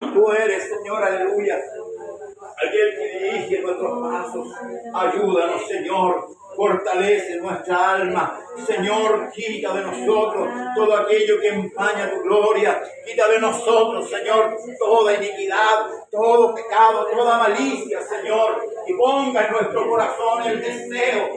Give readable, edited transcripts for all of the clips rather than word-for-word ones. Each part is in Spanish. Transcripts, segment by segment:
Tú eres, Señor, aleluya, aquel que dirige nuestros pasos. Ayúdanos, Señor. Fortalece nuestra alma. Señor, quita de nosotros todo aquello que empaña tu gloria. Quita de nosotros, Señor, toda iniquidad, todo pecado, toda malicia, Señor. Y ponga en nuestro corazón el deseo,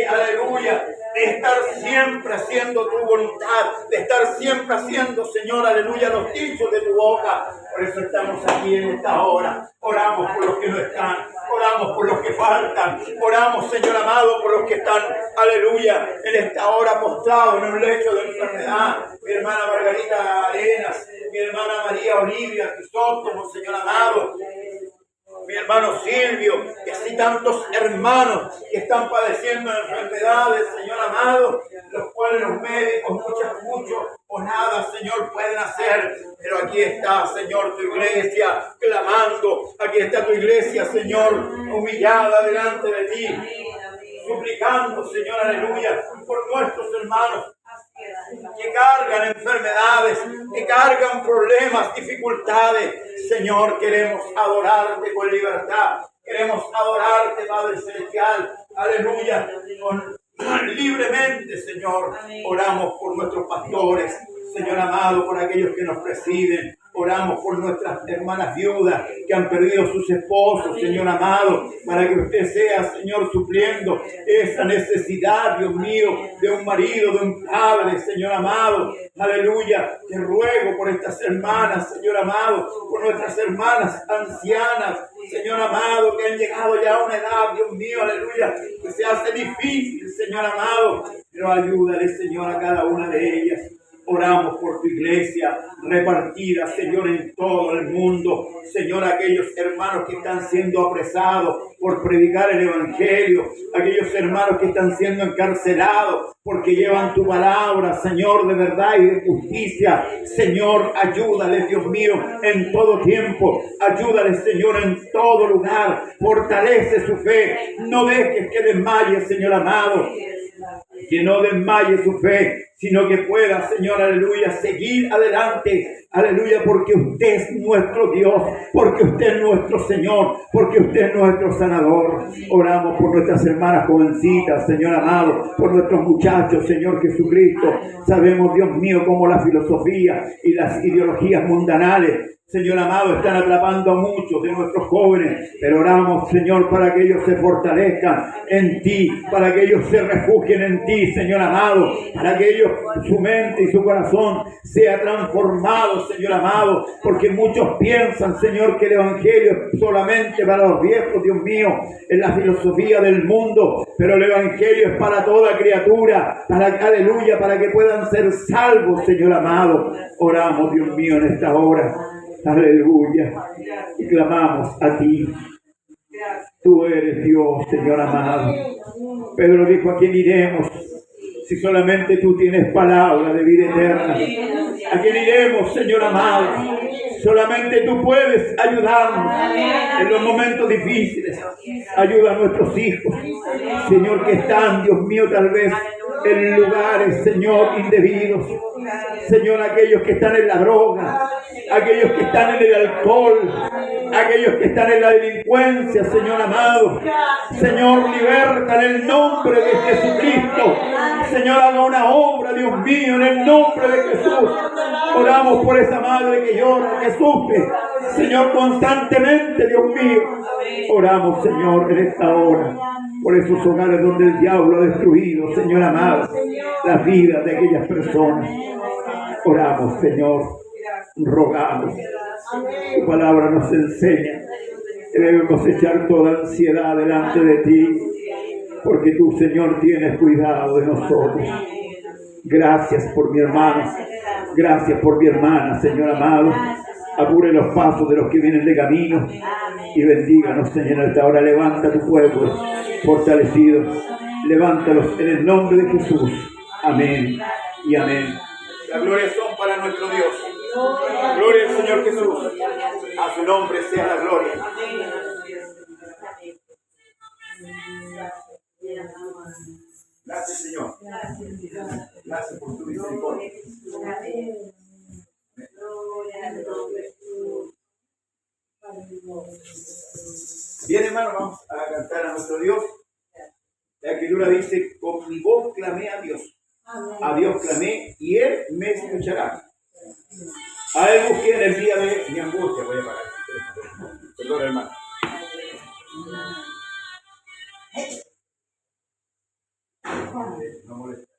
aleluya, de estar siempre haciendo tu voluntad, de estar siempre haciendo, Señor, aleluya, los dichos de tu boca. Por eso estamos aquí en esta hora. Oramos por los que no están, oramos por los que faltan, oramos, Señor amado, por los que están, aleluya, en esta hora postrados en un lecho de enfermedad. Mi hermana Margarita Arenas, mi hermana María Olivia Crisóstomo, Señor amado, mi hermano Silvio, y así tantos hermanos que están padeciendo enfermedades, Señor amado, los cuales los médicos mucho o nada, Señor, pueden hacer. Pero aquí está, Señor, tu iglesia clamando. Aquí está tu iglesia, Señor, humillada delante de ti, suplicando, Señor, aleluya, por nuestros hermanos que cargan enfermedades, que cargan problemas, dificultades. Señor, queremos adorarte con libertad. Queremos adorarte, Padre Celestial. Aleluya. Libremente, Señor. Oramos por nuestros pastores, Señor amado, por aquellos que nos presiden. Oramos por nuestras hermanas viudas que han perdido sus esposos, Señor amado, para que usted sea, Señor, supliendo esa necesidad, Dios mío, de un marido, de un padre, Señor amado. Aleluya. Te ruego por estas hermanas, Señor amado, por nuestras hermanas ancianas, Señor amado, que han llegado ya a una edad, Dios mío, aleluya, que se hace difícil, Señor amado, pero ayúdale, Señor, a cada una de ellas. Oramos por tu iglesia repartida, Señor, en todo el mundo. Señor, aquellos hermanos que están siendo apresados por predicar el Evangelio, aquellos hermanos que están siendo encarcelados porque llevan tu palabra, Señor, de verdad y de justicia. Señor, ayúdales, Dios mío, en todo tiempo. Ayúdales, Señor, en todo lugar. Fortalece su fe. No dejes que desmaye, Señor amado. Que no desmaye su fe, sino que pueda, Señor, aleluya, seguir adelante, aleluya, porque usted es nuestro Dios, porque usted es nuestro Señor, porque usted es nuestro sanador. Oramos por nuestras hermanas jovencitas, Señor amado, por nuestros muchachos, Señor Jesucristo. Sabemos, Dios mío, cómo la filosofía y las ideologías mundanales, Señor amado, están atrapando a muchos de nuestros jóvenes, pero oramos, Señor, para que ellos se fortalezcan en ti, para que ellos se refugien en ti, Señor amado, para que ellos, su mente y su corazón sea transformado, Señor amado, porque muchos piensan, Señor, que el Evangelio es solamente para los viejos, Dios mío, es la filosofía del mundo, pero el Evangelio es para toda criatura, aleluya, para que puedan ser salvos, Señor amado. Oramos, Dios mío, en esta hora. Aleluya. Y clamamos a ti. Tú eres Dios, Señor amado. Pedro dijo: ¿a quién iremos si solamente tú tienes palabra de vida eterna? ¿A quién iremos, Señor amado? Solamente tú puedes ayudarnos en los momentos difíciles. Ayuda a nuestros hijos, Señor, que están, Dios mío, tal vez en lugares, Señor, indebidos. Señor, aquellos que están en la droga, aquellos que están en el alcohol, aquellos que están en la delincuencia, Señor amado. Señor, liberta en el nombre de Jesucristo. Señor, haga una obra, Dios mío, en el nombre de Jesús. Oramos por esa madre que llora, que sufre, Señor, constantemente, Dios mío. Oramos, Señor, en esta hora por esos hogares donde el diablo ha destruido, Señor amado, las vidas de aquellas personas. Oramos, Señor, rogamos. Tu palabra nos enseña que debemos echar toda ansiedad delante de ti, porque tú, Señor, tienes cuidado de nosotros. Gracias por mi hermano, gracias por mi hermana, Señor amado. Apure los pasos de los que vienen de camino y bendíganos, Señor, en esta hora. Levanta tu pueblo fortalecido, levántalos en el nombre de Jesús. Amén y amén. La gloria son para nuestro Dios. Gloria al Señor Jesús. A su nombre sea la gloria. Gracias, Señor. Gracias por tu misericordia. Bien, hermano, vamos a cantar a nuestro Dios. La Escritura dice, con mi voz clamé a Dios. A Dios clamé y Él me escuchará. A Él busqué en el día de mi angustia. Voy a parar. Perdón, hermano. No molesta.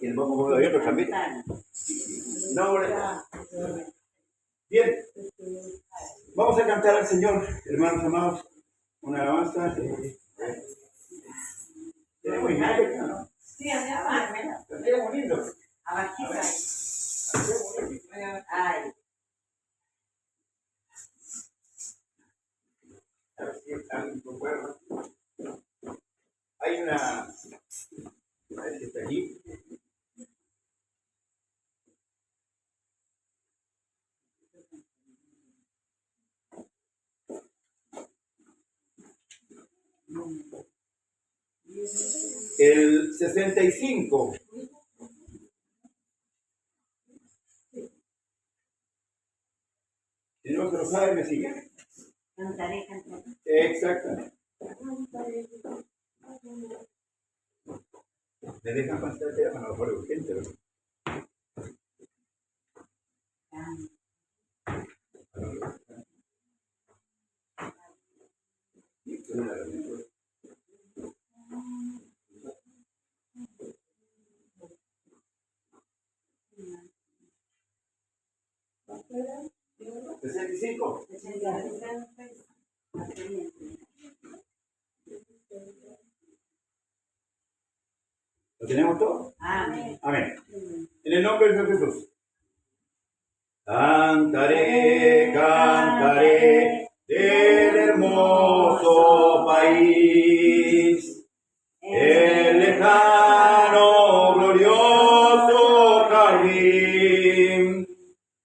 ¿Quién vamos a volver a también? No molesta. Bien. Vamos a cantar al Señor, hermanos amados, una alabanza. Tenemos imagen, ¿no? Sí, allá Tenemos lindo. abajita. Ay. Hay una. A ver si está allí. El 65. Si no se lo sabe, me sigue. Cantaré, cantaré. Exactamente. Me dejan pasar el teléfono, a lo mejor es urgente, ¿verdad? ¿65? ¿Lo tenemos todo? Amén. Amén. En el nombre de Jesús. Cantaré, cantaré del hermoso país, el lejano, glorioso jardín,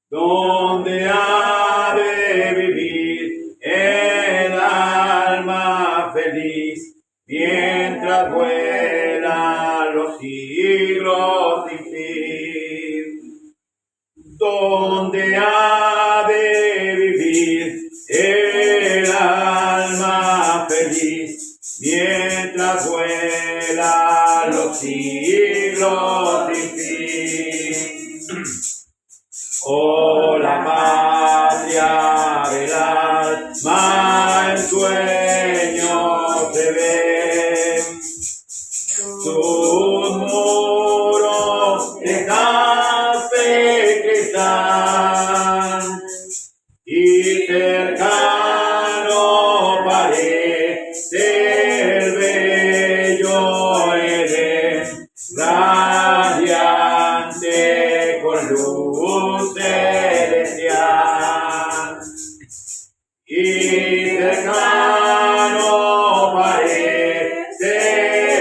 donde ha de vivir el alma feliz, mientras vuelan los siglos sin fin. Donde ha de vivir el alma feliz, mientras vuelan los siglos sin fin. Oh, la patria del alma en sueños se ve, sus muros de jaspe cristal, y cercano parece el bello Edén, radiante con luz celestial. Y cercano parece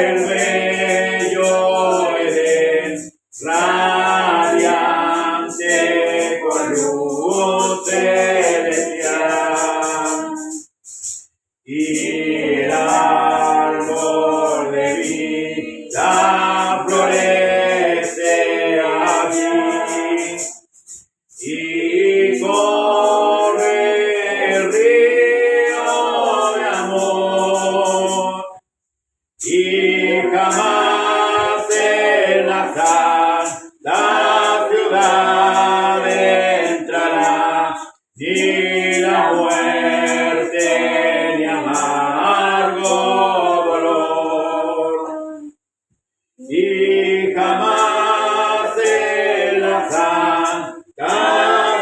el bello Edén, radiante con luz celestial. Y el árbol de vida florece allí, y corre el río de amor, y jamás en la santa ciudad entrará ni la muerte ni amargo dolor, y jamás en la santa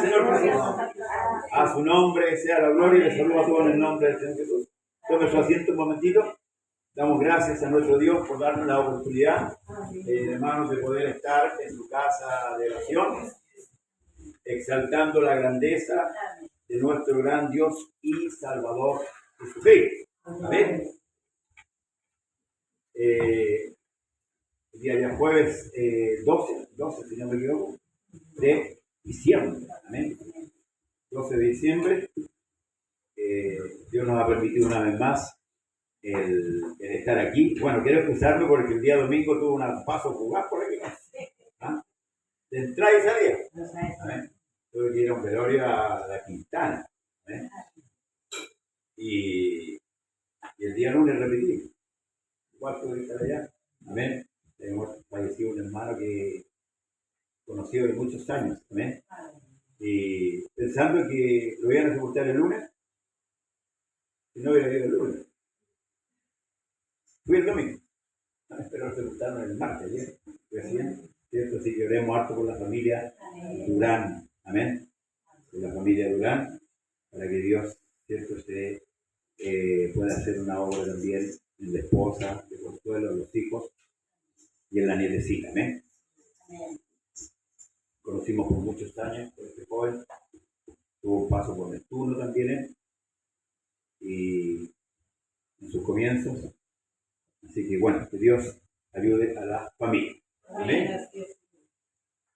Señor Jesús. A su nombre sea la gloria y les saludo a todos en el nombre del Señor Jesús. Tome su asiento un momentito. Damos gracias a nuestro Dios por darnos la oportunidad, hermanos, de poder estar en su casa de oración, exaltando la grandeza de nuestro gran Dios y Salvador Jesucristo. Amén. El día de jueves 12, si no me equivoco, de diciembre. Amén. 12 de diciembre. Dios nos ha permitido una vez más el estar aquí. Bueno, quiero excusarme porque el día domingo tuve un paso fugaz por aquí. ¿Ah? De entrada y salida. ¿Amén? Tuve que ir a un velorio a la Quintana. ¿Amén? Y el día lunes repetí. Igual tuve que estar allá. Amén. Hemos fallecido un hermano que conocido de muchos años. Amén. Y pensando que lo iban a sepultar el lunes, y no hubiera ido el lunes. Fui el domingo, pero lo sepultaron el martes, ¿sí? Recién, ¿cierto? Así que oremos harto por la familia Durán, amén, por la familia Durán, para que Dios, ¿cierto?, pueda hacer una obra también en la esposa, de consuelo, en los hijos y en la nietecita, amén. Conocimos por muchos años por este joven, tuvo un paso por Neptuno también, y en sus comienzos. Así que bueno, que Dios ayude a la familia. Amén.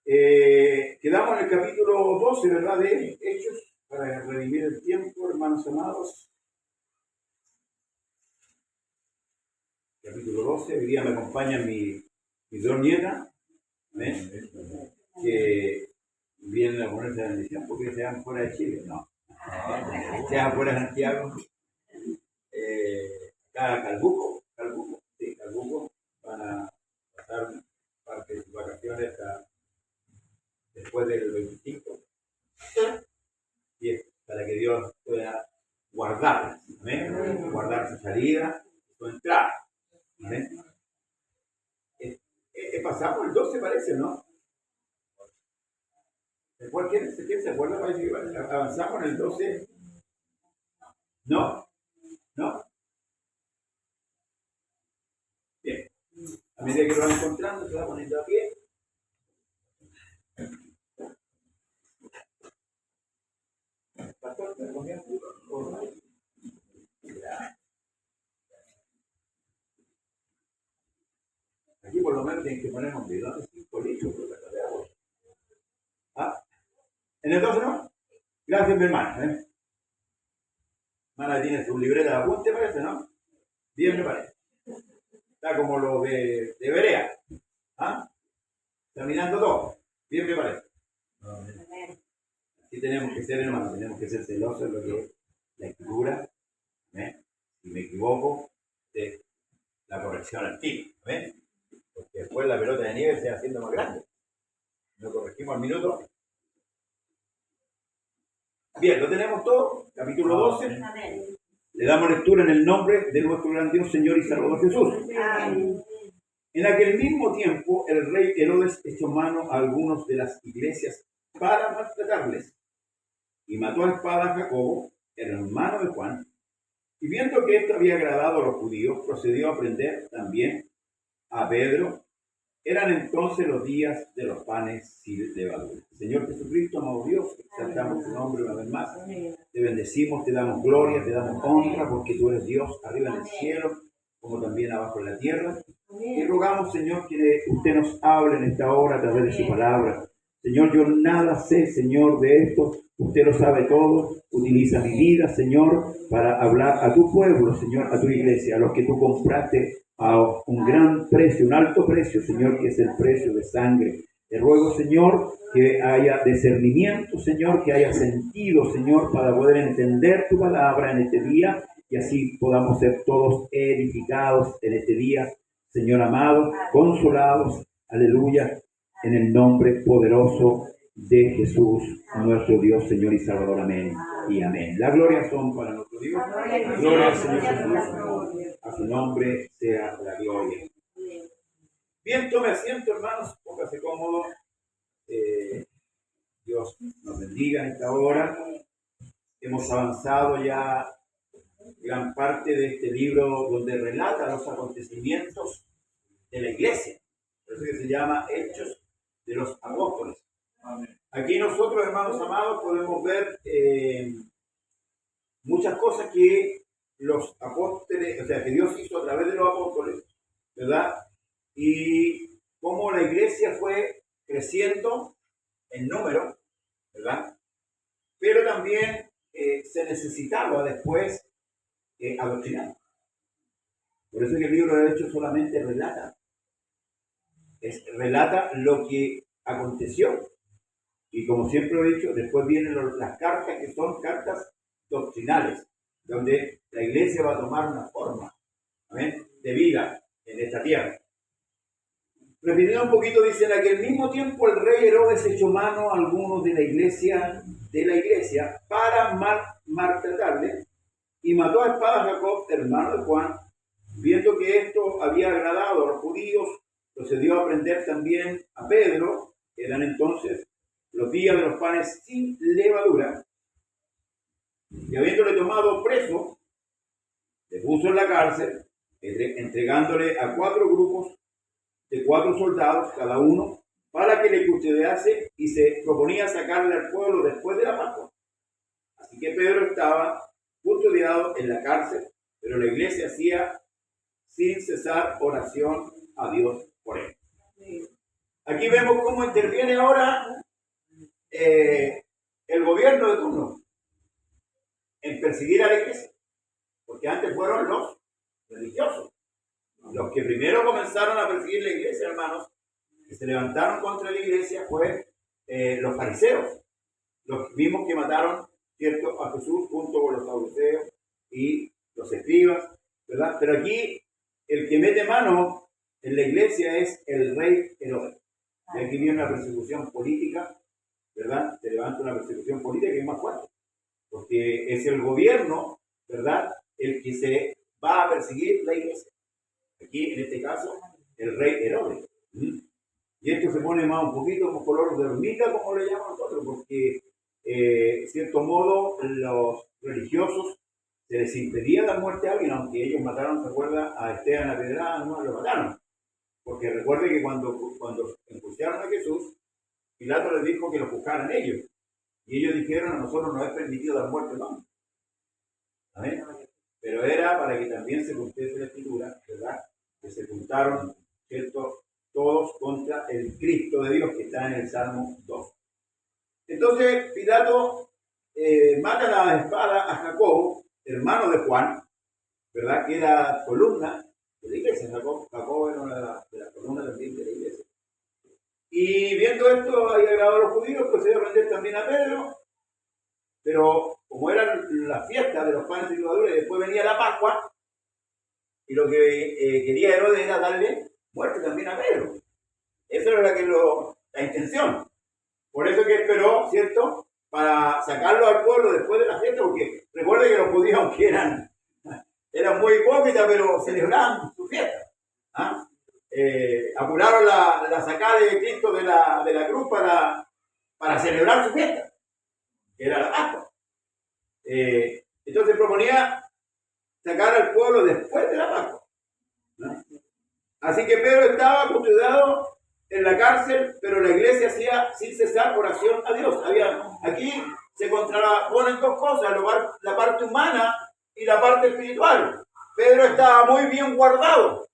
Quedamos en el capítulo 12, ¿verdad?, de Hechos, para redimir el tiempo, hermanos amados. Capítulo 12, hoy día me acompaña mi dos nietas, ¿amén?, que vienen a ponerse la bendición porque se van fuera de Chile, no. Se van fuera de Santiago, Calbuco, sí, Calbuco, van a pasar parte de sus vacaciones hasta después del 25, y es para que Dios pueda guardarlas, ¿amén? Guardar su salida, su entrada, ¿amén? Pasamos el 12, parece, ¿no? ¿Quién se acuerda? Parece que avanzamos en el 12. ¿No? Bien. A medida que lo van encontrando, se va poniendo a pie. Pastor, ¿me comía o no? Aquí por lo menos tienen que poner un bidón de 5 litros de agua. ¿Ah? ¿En el 12 no? Gracias, mi hermana. Hermana tiene su libreta de apunte, parece, ¿no? Bien, me parece. Está como lo de Berea. ¿Ah? Está mirando todo. Bien, me parece. Así tenemos que ser, hermanos. Tenemos que ser celosos de lo que es la escritura. Si me equivoco, de la corrección al tiro. Porque después la pelota de nieve se va haciendo más grande. Lo corregimos al minuto. Bien, lo tenemos todo. Capítulo 12. Le damos lectura en el nombre de nuestro gran Dios, Señor y Salvador Jesús. Amén. En aquel mismo tiempo, el rey Herodes echó mano a algunos de las iglesias para maltratarles, y mató a espada a Jacobo, el hermano de Juan, y viendo que esto había agradado a los judíos, procedió a prender también a Pedro. Eran entonces los días de los panes sin levadura. Señor Jesucristo, amado Dios, exaltamos tu nombre una vez más. Te bendecimos, te damos gloria, te damos honra, porque tú eres Dios arriba en el cielo, como también abajo en la tierra. Y rogamos, Señor, que usted nos hable en esta hora a través de su palabra. Señor, yo nada sé, Señor, de esto. Usted lo sabe todo. Utiliza mi vida, Señor, para hablar a tu pueblo, Señor, a tu iglesia, a los que tú compraste a un gran precio, un alto precio, Señor, que es el precio de sangre. Te ruego, Señor, que haya discernimiento, Señor, que haya sentido, Señor, para poder entender tu palabra en este día, y así podamos ser todos edificados en este día, Señor amado, consolados, aleluya, en el nombre poderoso de Jesús, nuestro Dios, Señor y Salvador. Amén y amén. La gloria son para nuestro Dios. Gloria al Señor Jesús. A su nombre sea la gloria. Bien, tome asiento, hermanos. Póngase cómodo. Dios nos bendiga en esta hora. Hemos avanzado ya gran parte de este libro donde relata los acontecimientos de la iglesia. Por eso que se llama Hechos de los Apóstoles. Aquí nosotros, hermanos amados, podemos ver muchas cosas que los apóstoles, o sea, que Dios hizo a través de los apóstoles, ¿verdad? Y cómo la iglesia fue creciendo en número, ¿verdad? Pero también se necesitaba después adoctrinar. Por eso que el libro de Hechos solamente relata lo que aconteció. Y como siempre he dicho, después vienen las cartas que son cartas doctrinales, donde la iglesia va a tomar una forma, ¿amén?, de vida en esta tierra. Refiriendo un poquito, dicen, a que al mismo tiempo el rey Herodes echó mano a algunos de la iglesia para maltratarle, y mató a espada a Jacob, hermano de Juan. Viendo que esto había agradado a los judíos, procedió a prender también a Pedro, que eran entonces los días de los panes sin levadura, y habiéndole tomado preso, le puso en la cárcel, entregándole a 4 grupos de 4 soldados cada uno, para que le custodiase, y se proponía sacarle al pueblo después de la Pascua. Así que Pedro estaba custodiado en la cárcel, pero la iglesia hacía sin cesar oración a Dios por él. Aquí vemos cómo interviene ahora el gobierno de turno en perseguir a la iglesia, porque antes fueron los religiosos los que primero comenzaron a perseguir la iglesia, hermanos, que se levantaron contra la iglesia, fue los fariseos, los mismos que mataron, ¿cierto?, a Jesús junto con los saduceos y los escribas, ¿verdad? Pero aquí el que mete mano en la iglesia es el rey Herodes. Y aquí viene una persecución política, ¿verdad? Se levanta una persecución política que es más fuerte, porque es el gobierno, ¿verdad?, el que se va a perseguir la iglesia. Aquí, en este caso, el rey Herodes. Y esto se pone más un poquito como color de hormiga, como le llamamos nosotros, porque, de cierto modo, los religiosos se les impedía dar muerte a alguien, aunque ellos mataron, ¿se acuerda?, a Esteban a pedrada, no lo mataron. Porque recuerde que cuando enjuiciaron a Jesús, Pilato les dijo que lo juzgaran ellos. Y ellos dijeron, a nosotros nos es permitido dar muerte al hombre. ¿Amén? Pero era para que también se cumpliese la escritura, ¿verdad?, que se juntaron, ¿cierto?, todos contra el Cristo de Dios que está en el Salmo 2. Entonces Pilato mata a la espada a Jacobo, hermano de Juan, ¿verdad?, que era columna de la iglesia. Jacobo era una de las columnas también de la iglesia. Y viendo esto, había agradado a los judíos, procedió a prender también a Pedro. Pero como eran las fiestas de los panes sin levadura y después venía la Pascua, y lo que quería Herodes era darle muerte también a Pedro. Esa era la intención. Por eso que esperó, ¿cierto?, para sacarlo al pueblo después de la fiesta, porque recuerde que los judíos, aunque eran muy hipócritas, pero celebraban su fiesta. Apuraron la sacada de Cristo de la cruz para celebrar su fiesta, que era la Pascua. Entonces proponía sacar al pueblo después de la Pascua, ¿no? Así que Pedro estaba custodiado en la cárcel, pero la iglesia hacía sin cesar oración a Dios. Aquí se contraponen dos cosas, la parte humana y la parte espiritual. Pedro estaba muy bien guardado,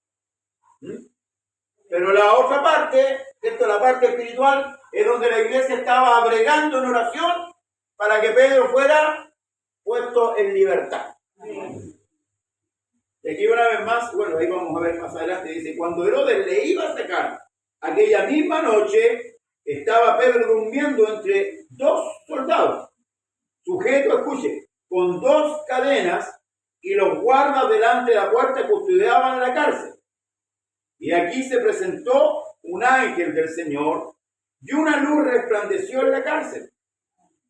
pero la otra parte, la parte espiritual, es donde la iglesia estaba bregando en oración para que Pedro fuera puesto en libertad. Y aquí una vez más, bueno, ahí vamos a ver más adelante, dice, cuando Herodes le iba a sacar, aquella misma noche, estaba Pedro durmiendo entre 2 soldados, sujeto, escuche, con 2 cadenas, y los guardas delante de la puerta custodiaban la cárcel. Y aquí se presentó un ángel del Señor, y una luz resplandeció en la cárcel.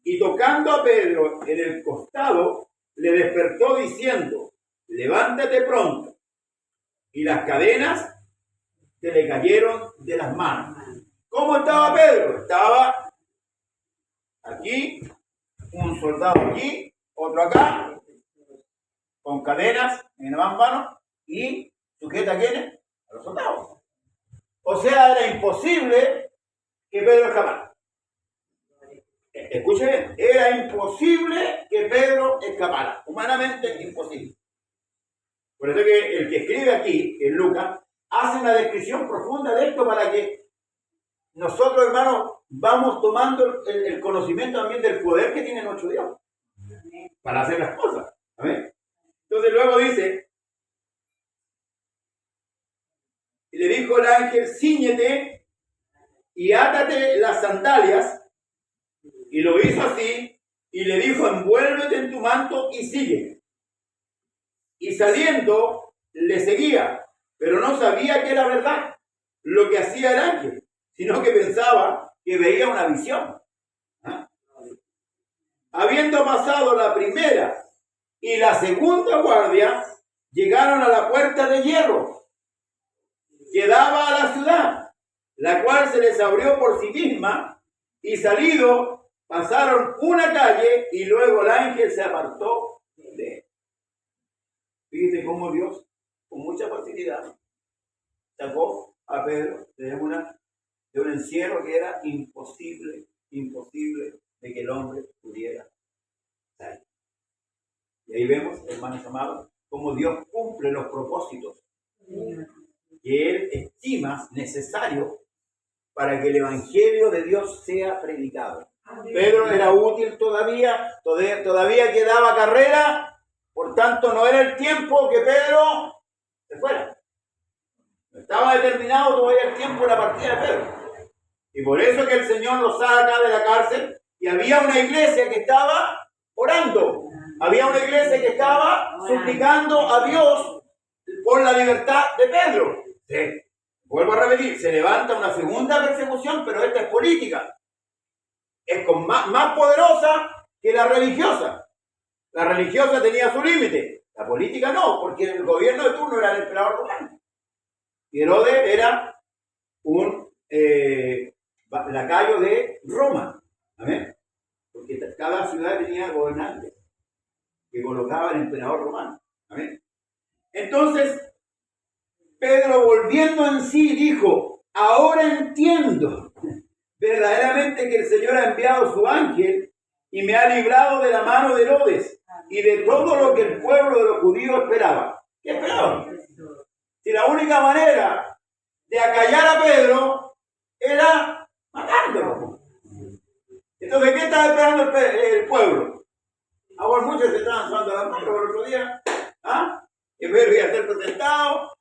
Y tocando a Pedro en el costado, le despertó diciendo, levántate pronto. Y las cadenas se le cayeron de las manos. ¿Cómo estaba Pedro? Estaba aquí, un soldado aquí, otro acá, con cadenas en la mano y sujeta a quiénes, a los soldados. O sea, era imposible que Pedro escapara. Escuche bien, era imposible que Pedro escapara, humanamente imposible. Por eso que el que escribe aquí, en Lucas, hace una descripción profunda de esto para que nosotros, hermanos, vamos tomando el conocimiento también del poder que tiene nuestro Dios para hacer las cosas. ¿Amén? Entonces luego dice, y le dijo el ángel, cíñete y átate las sandalias. Y lo hizo así, y le dijo, envuélvete en tu manto y sigue. Y saliendo, le seguía, pero no sabía que era verdad lo que hacía el ángel, sino que pensaba que veía una visión. ¿Ah? Habiendo pasado la primera y la segunda guardia, llegaron a la puerta de hierro que daba a la ciudad, la cual se les abrió por sí misma, y salido, pasaron una calle y luego el ángel se apartó de él. Fíjense cómo Dios, con mucha facilidad, sacó a Pedro de un encierro que era imposible de que el hombre pudiera salir. Y ahí vemos, hermanos amados, cómo Dios cumple los propósitos que Él estima necesario para que el Evangelio de Dios sea predicado. Pedro era útil todavía quedaba carrera, por tanto no era el tiempo que Pedro se fuera. No estaba determinado todavía el tiempo de la partida de Pedro. Y por eso que el Señor lo saca de la cárcel y había una iglesia que estaba orando. Había una iglesia que estaba suplicando a Dios por la libertad de Pedro. Sí. Vuelvo a repetir, se levanta una segunda persecución, pero esta es política. Es más poderosa que la religiosa. La religiosa tenía su límite, la política no, porque el gobierno de turno era el emperador romano. Y Herodes era un lacayo de Roma. ¿Amén? Porque cada ciudad tenía gobernantes que colocaba el emperador romano. ¿Amén? Entonces, Pedro, volviendo en sí, dijo, ahora entiendo verdaderamente que el Señor ha enviado su ángel y me ha librado de la mano de Herodes y de todo lo que el pueblo de los judíos esperaba. ¿Qué esperaban? Si la única manera de acallar a Pedro era matándolo. Entonces, ¿qué estaba esperando el pueblo? Ahora muchos se estaban sudando las manos el otro día. ¿Ah? Que Pedro iba a ser presentado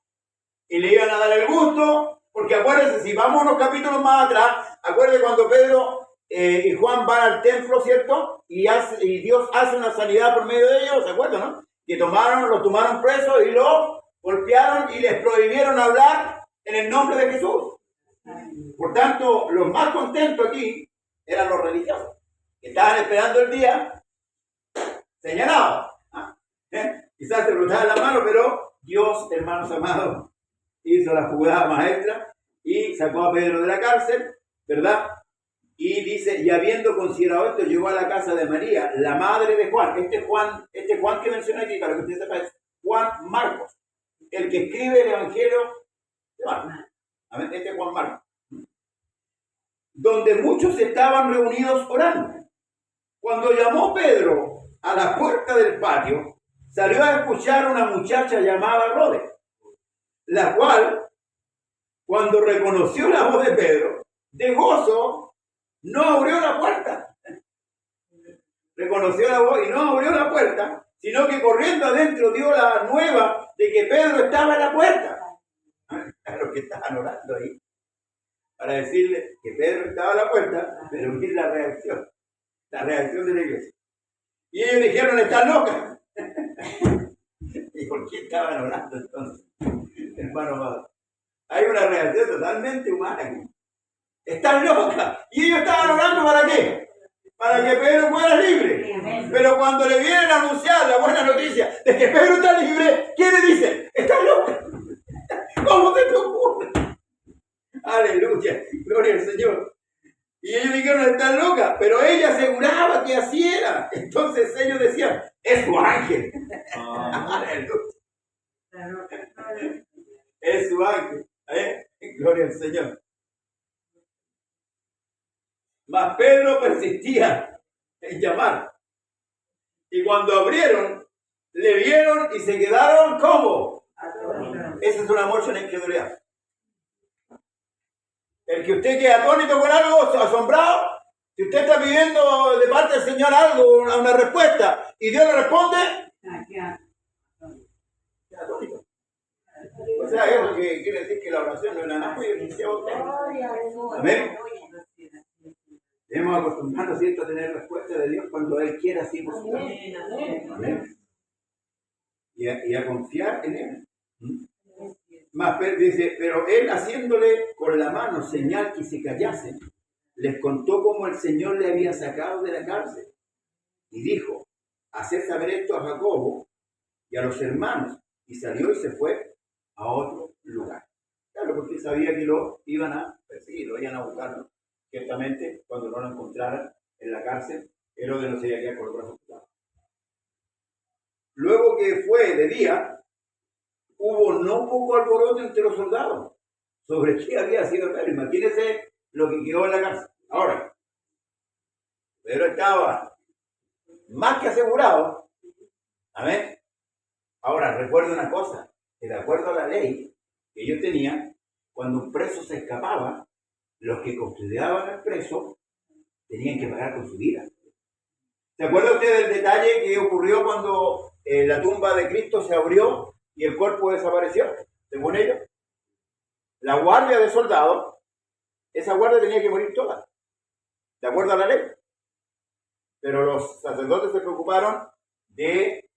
y le iban a dar el gusto. Porque acuérdense, si vamos unos capítulos más atrás, acuérdense cuando Pedro y Juan van al templo, ¿cierto? Y Dios hace una sanidad por medio de ellos, ¿se acuerdan, no? Que lo tomaron preso y lo golpearon y les prohibieron hablar en el nombre de Jesús. Por tanto, los más contentos aquí eran los religiosos, que estaban esperando el día señalado. Quizás se brotaban la mano, pero Dios, hermanos amados, hizo la jugada maestra y sacó a Pedro de la cárcel, ¿verdad? Y dice, y habiendo considerado esto, llegó a la casa de María, la madre de Juan. Este Juan que menciona aquí, para que usted sepa, es Juan Marcos, el que escribe el Evangelio de Marcos. Este es Juan Marcos. Donde muchos estaban reunidos orando. Cuando llamó Pedro a la puerta del patio, salió a escuchar a una muchacha llamada Rode, la cual, cuando reconoció la voz de Pedro, de gozo, no abrió la puerta. Reconoció la voz y no abrió la puerta, sino que corriendo adentro dio la nueva de que Pedro estaba en la puerta. A los que estaban orando ahí, para decirle que Pedro estaba en la puerta, pero miren la reacción de la iglesia. Y ellos dijeron, ¿estás loca? ¿Y por qué estaban orando entonces? Hermano, hay una reacción totalmente humana aquí. ¡Estás loca! Y ellos estaban orando ¿para qué? Para que Pedro fuera libre. Pero cuando le vienen a anunciar la buena noticia de que Pedro está libre, ¿quién le dice? ¡Estás loca! ¿Cómo se te ocurre? Aleluya, gloria al Señor. Y ellos dijeron, dijeron, está loca, pero ella aseguraba que así era. Entonces ellos decían, es su ángel. Es su ángel. Gloria al Señor. Mas Pedro persistía en llamar. Y cuando abrieron, le vieron y se quedaron como. Esa es una muestra de incredulidad. El que usted quede atónito con algo, asombrado, si usted está pidiendo de parte del Señor algo, una respuesta, y Dios le responde, queda atónito. O sea, eso que quiere decir que la oración no es nada más, amén. Debemos acostumbrarnos, ¿cierto?, a tener respuesta de Dios cuando Él quiera, así por su amén. Y a confiar en Él. Más dice, pero él haciéndole con la mano señal que se callasen, les contó cómo el Señor le había sacado de la cárcel. Y dijo, haced saber esto a Jacobo y a los hermanos. Y salió y se fue a otro lugar. Claro, porque sabía que lo iban a perseguir, lo iban a buscar. Ciertamente, cuando no lo encontraran en la cárcel, Herodes no se iba a quedar con los brazos cruzados. Luego que fue de día, hubo no poco alboroto entre los soldados sobre qué había sido Pedro. Imagínense lo que quedó en la cárcel. Ahora, Pedro estaba más que asegurado. Amén. Ahora, recuerda una cosa, que de acuerdo a la ley que ellos tenían, cuando un preso se escapaba, los que custodiaban al preso tenían que pagar con su vida. ¿Se acuerda usted del detalle que ocurrió cuando la tumba de Cristo se abrió y el cuerpo desapareció? Según ellos, la guardia de soldados, esa guardia tenía que morir toda, de acuerdo a la ley. Pero los sacerdotes se preocuparon de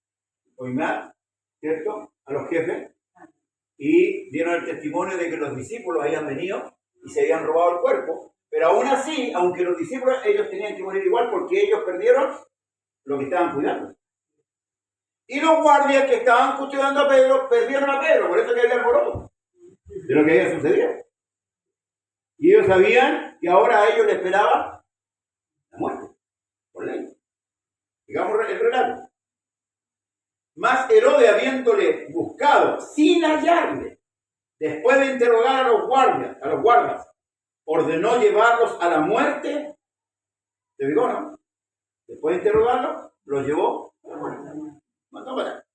oimar, ¿cierto?, a los jefes, y dieron el testimonio de que los discípulos habían venido y se habían robado el cuerpo. Pero aún así, aunque los discípulos, ellos tenían que morir igual porque ellos perdieron lo que estaban cuidando. Y los guardias que estaban custodiando a Pedro, perdieron a Pedro, por eso que había alboroto de lo que había sucedido. Y ellos sabían que ahora a ellos les esperaba la muerte, por ley. Digamos el relato. Mas Herodes, habiéndole buscado sin hallarle, después de interrogar a los guardas, ordenó llevarlos a la muerte. ¿Te digo, no? Después de interrogarlos, los llevó a la muerte. Mandó para allá.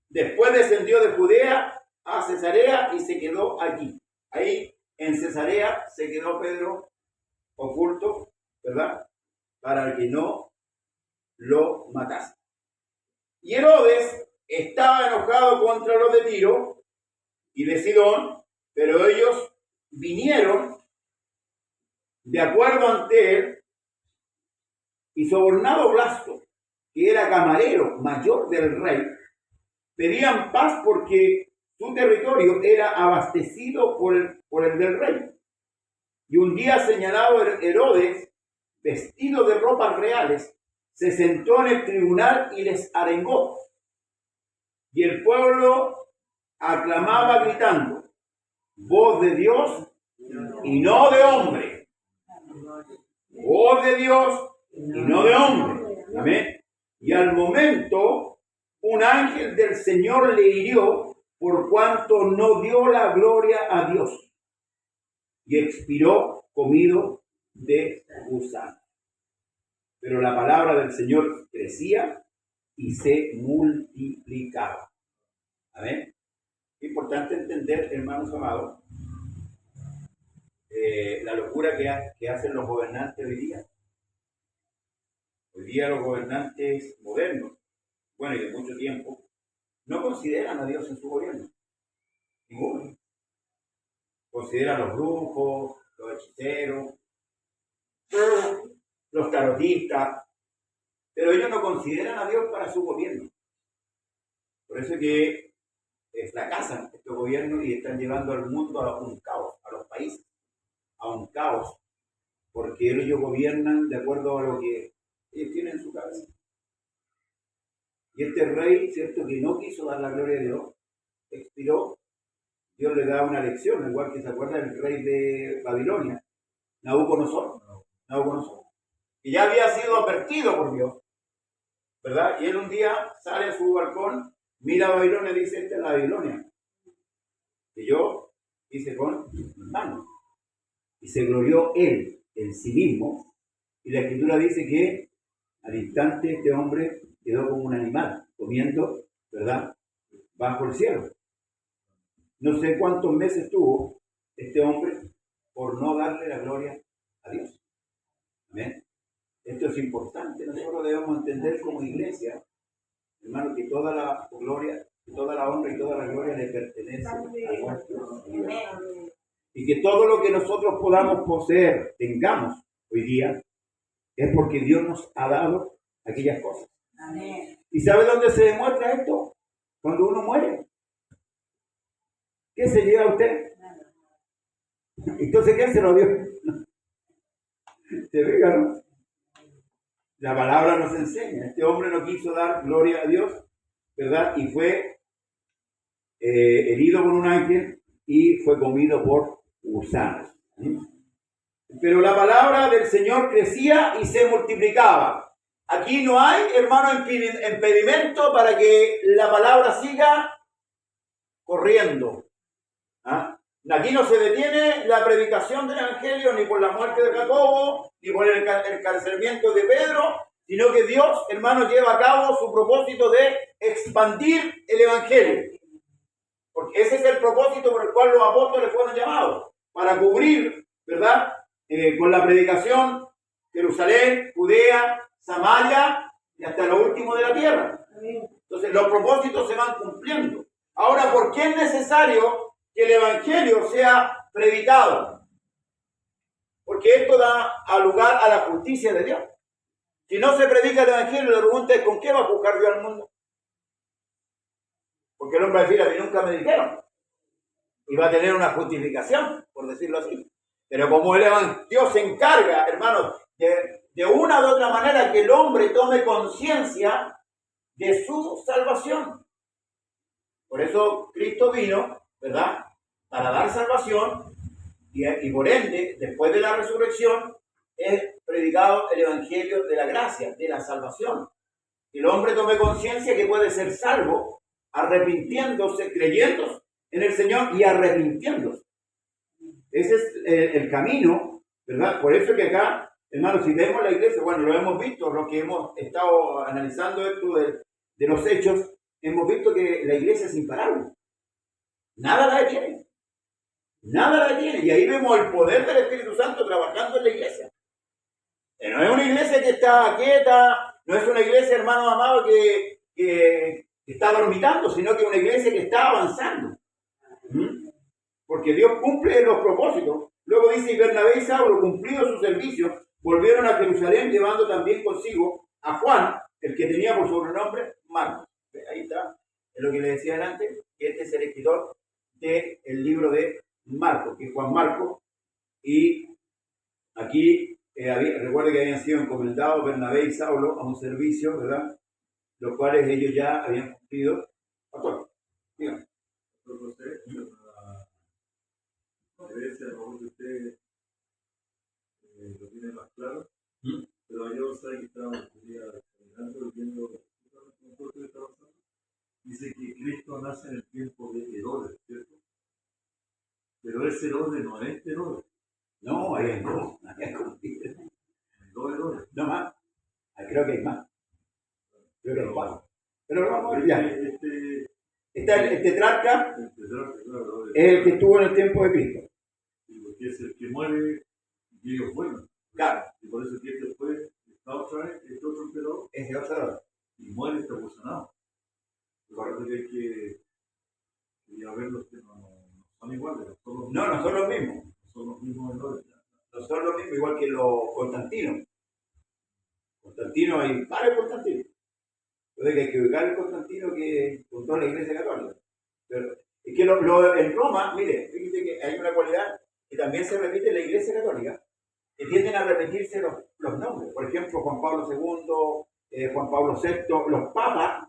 Después descendió de Judea a Cesarea y se quedó allí. Ahí en Cesarea se quedó Pedro oculto, ¿verdad?, para que no lo matase. Y Herodes estaba enojado contra los de Tiro y de Sidón, pero ellos vinieron de acuerdo ante él, y sobornado Blasto, que era camarero mayor del rey, pedían paz porque su territorio era abastecido por el del rey. Y un día señalado, Herodes, vestido de ropas reales, se sentó en el tribunal y les arengó. Y el pueblo aclamaba gritando, voz de Dios y no de hombre. Voz de Dios y no de hombre. Amén. Y al momento, un ángel del Señor le hirió por cuanto no dio la gloria a Dios. Y expiró comido de gusano. Pero la palabra del Señor crecía y se multiplicaba. Amén. Es importante entender, hermanos amados, la locura que hacen los gobernantes hoy día. Hoy día los gobernantes modernos, bueno, y de mucho tiempo, no consideran a Dios en su gobierno. Ninguno. Consideran los brujos, los hechiceros, los tarotistas, pero ellos no consideran a Dios para su gobierno. Por eso es que fracasan estos gobiernos y están llevando al mundo a un caos, a los países, a un caos, porque ellos gobiernan de acuerdo a lo que ellos tienen en su cabeza. Y este rey, cierto, que no quiso dar la gloria a Dios, expiró. Dios le da una lección, igual que se acuerda el rey de Babilonia, Nabucodonosor. Nabucodonosor, que ya había sido advertido por Dios, ¿verdad? Y él un día sale a su balcón, mira a Babilonia y dice, esta es la Babilonia que yo hice con mis manos. Y se glorió él en sí mismo. Y la Escritura dice que al instante este hombre quedó como un animal, comiendo, ¿verdad?, bajo el cielo. No sé cuántos meses tuvo este hombre por no darle la gloria a Dios. ¿Amén? Esto es importante. Nosotros debemos entender como iglesia, hermano, que toda la gloria, toda la honra y toda la gloria le pertenece a nuestro Dios. Y que todo lo que nosotros podamos poseer, tengamos hoy día, es porque Dios nos ha dado aquellas cosas. Amén. ¿Y sabe dónde se demuestra esto? Cuando uno muere. ¿Qué se lleva usted? Entonces, ¿quién se lo dio? ¿Se fija, no? La palabra nos enseña. Este hombre no quiso dar gloria a Dios, ¿verdad? Y fue herido por un ángel y fue comido por gusanos. ¿Sí? Pero la palabra del Señor crecía y se multiplicaba. Aquí no hay, hermano, impedimento para que la palabra siga corriendo. ¿Ah? Aquí no se detiene la predicación del Evangelio ni por la muerte de Jacobo, ni por el encarcelamiento de Pedro, sino que Dios, hermano, lleva a cabo su propósito de expandir el Evangelio. Porque ese es el propósito por el cual los apóstoles fueron llamados, para cubrir, ¿verdad?, con la predicación Jerusalén, Judea, Samaria y hasta lo último de la tierra. Entonces los propósitos se van cumpliendo. Ahora, ¿por qué es necesario que el Evangelio sea predicado? Porque esto da lugar a la justicia de Dios. Si no se predica el Evangelio, la pregunta es, ¿con qué va a juzgar Dios al mundo? Porque el hombre va a decir, a mí nunca me dijeron. Y va a tener una justificación, por decirlo así. Pero como Dios se encarga, hermanos, de una u otra manera que el hombre tome conciencia de su salvación. Por eso Cristo vino, ¿verdad?, para dar salvación y por ende, después de la resurrección, es predicado el Evangelio de la gracia, de la salvación. Que el hombre tome conciencia que puede ser salvo arrepintiéndose, creyendo en el Señor y arrepintiéndose. Ese es el camino, ¿verdad? Por eso que acá, hermanos, si vemos la iglesia, bueno, lo hemos visto, lo que hemos estado analizando esto de los hechos, hemos visto que la iglesia es imparable. Nada la detiene. Nada la detiene. Y ahí vemos el poder del Espíritu Santo trabajando en la iglesia. No es una iglesia que está quieta, no es una iglesia, hermano amado, que está dormitando, sino que es una iglesia que está avanzando. Porque Dios cumple los propósitos. Luego dice, y Bernabé y Saulo, cumplido su servicio, volvieron a Jerusalén llevando también consigo a Juan, el que tenía por sobrenombre Marcos. Ahí está, es lo que le decía antes, que este es el escritor del libro de Marcos, que es Juan Marcos. Y aquí, recuerde que habían sido encomendados Bernabé y Saulo a un servicio, ¿verdad?, los cuales ellos ya habían cumplido. Pastor, dígame. A veces, a lo mejor que usted lo tiene más claro, pero yo sé que estaba caminando, viendo lo que está pasando. Dice que Cristo nace en el tiempo de Herodes, ¿cierto? Pero ese Herodes no es Herodes. No, hay dos. Hay dos Herodes. No más. Creo que hay más. Creo que hay cuatro. Pero vamos a ver ya. El tetrarca claro, es el que estuvo en el tiempo de Cristo. Y porque es el que muere y ellos vuelven. Claro. Y por eso que después está otra vez, este otro emperador. Es de otra. Y muere está posicionado. Recuerda que hay que ver los que no son iguales. No son los mismos. Son los mismos Herodes. No son los mismos, igual que los Constantinos. Constantino, hay varios Constantinos. Entonces que hay que ubicar el Constantino que fundó la Iglesia Católica. Pero es que en Roma, mire, fíjense que hay una cualidad que también se repite en la Iglesia Católica, que tienden a repetirse los nombres. Por ejemplo, Juan Pablo II, Juan Pablo VI, los papas,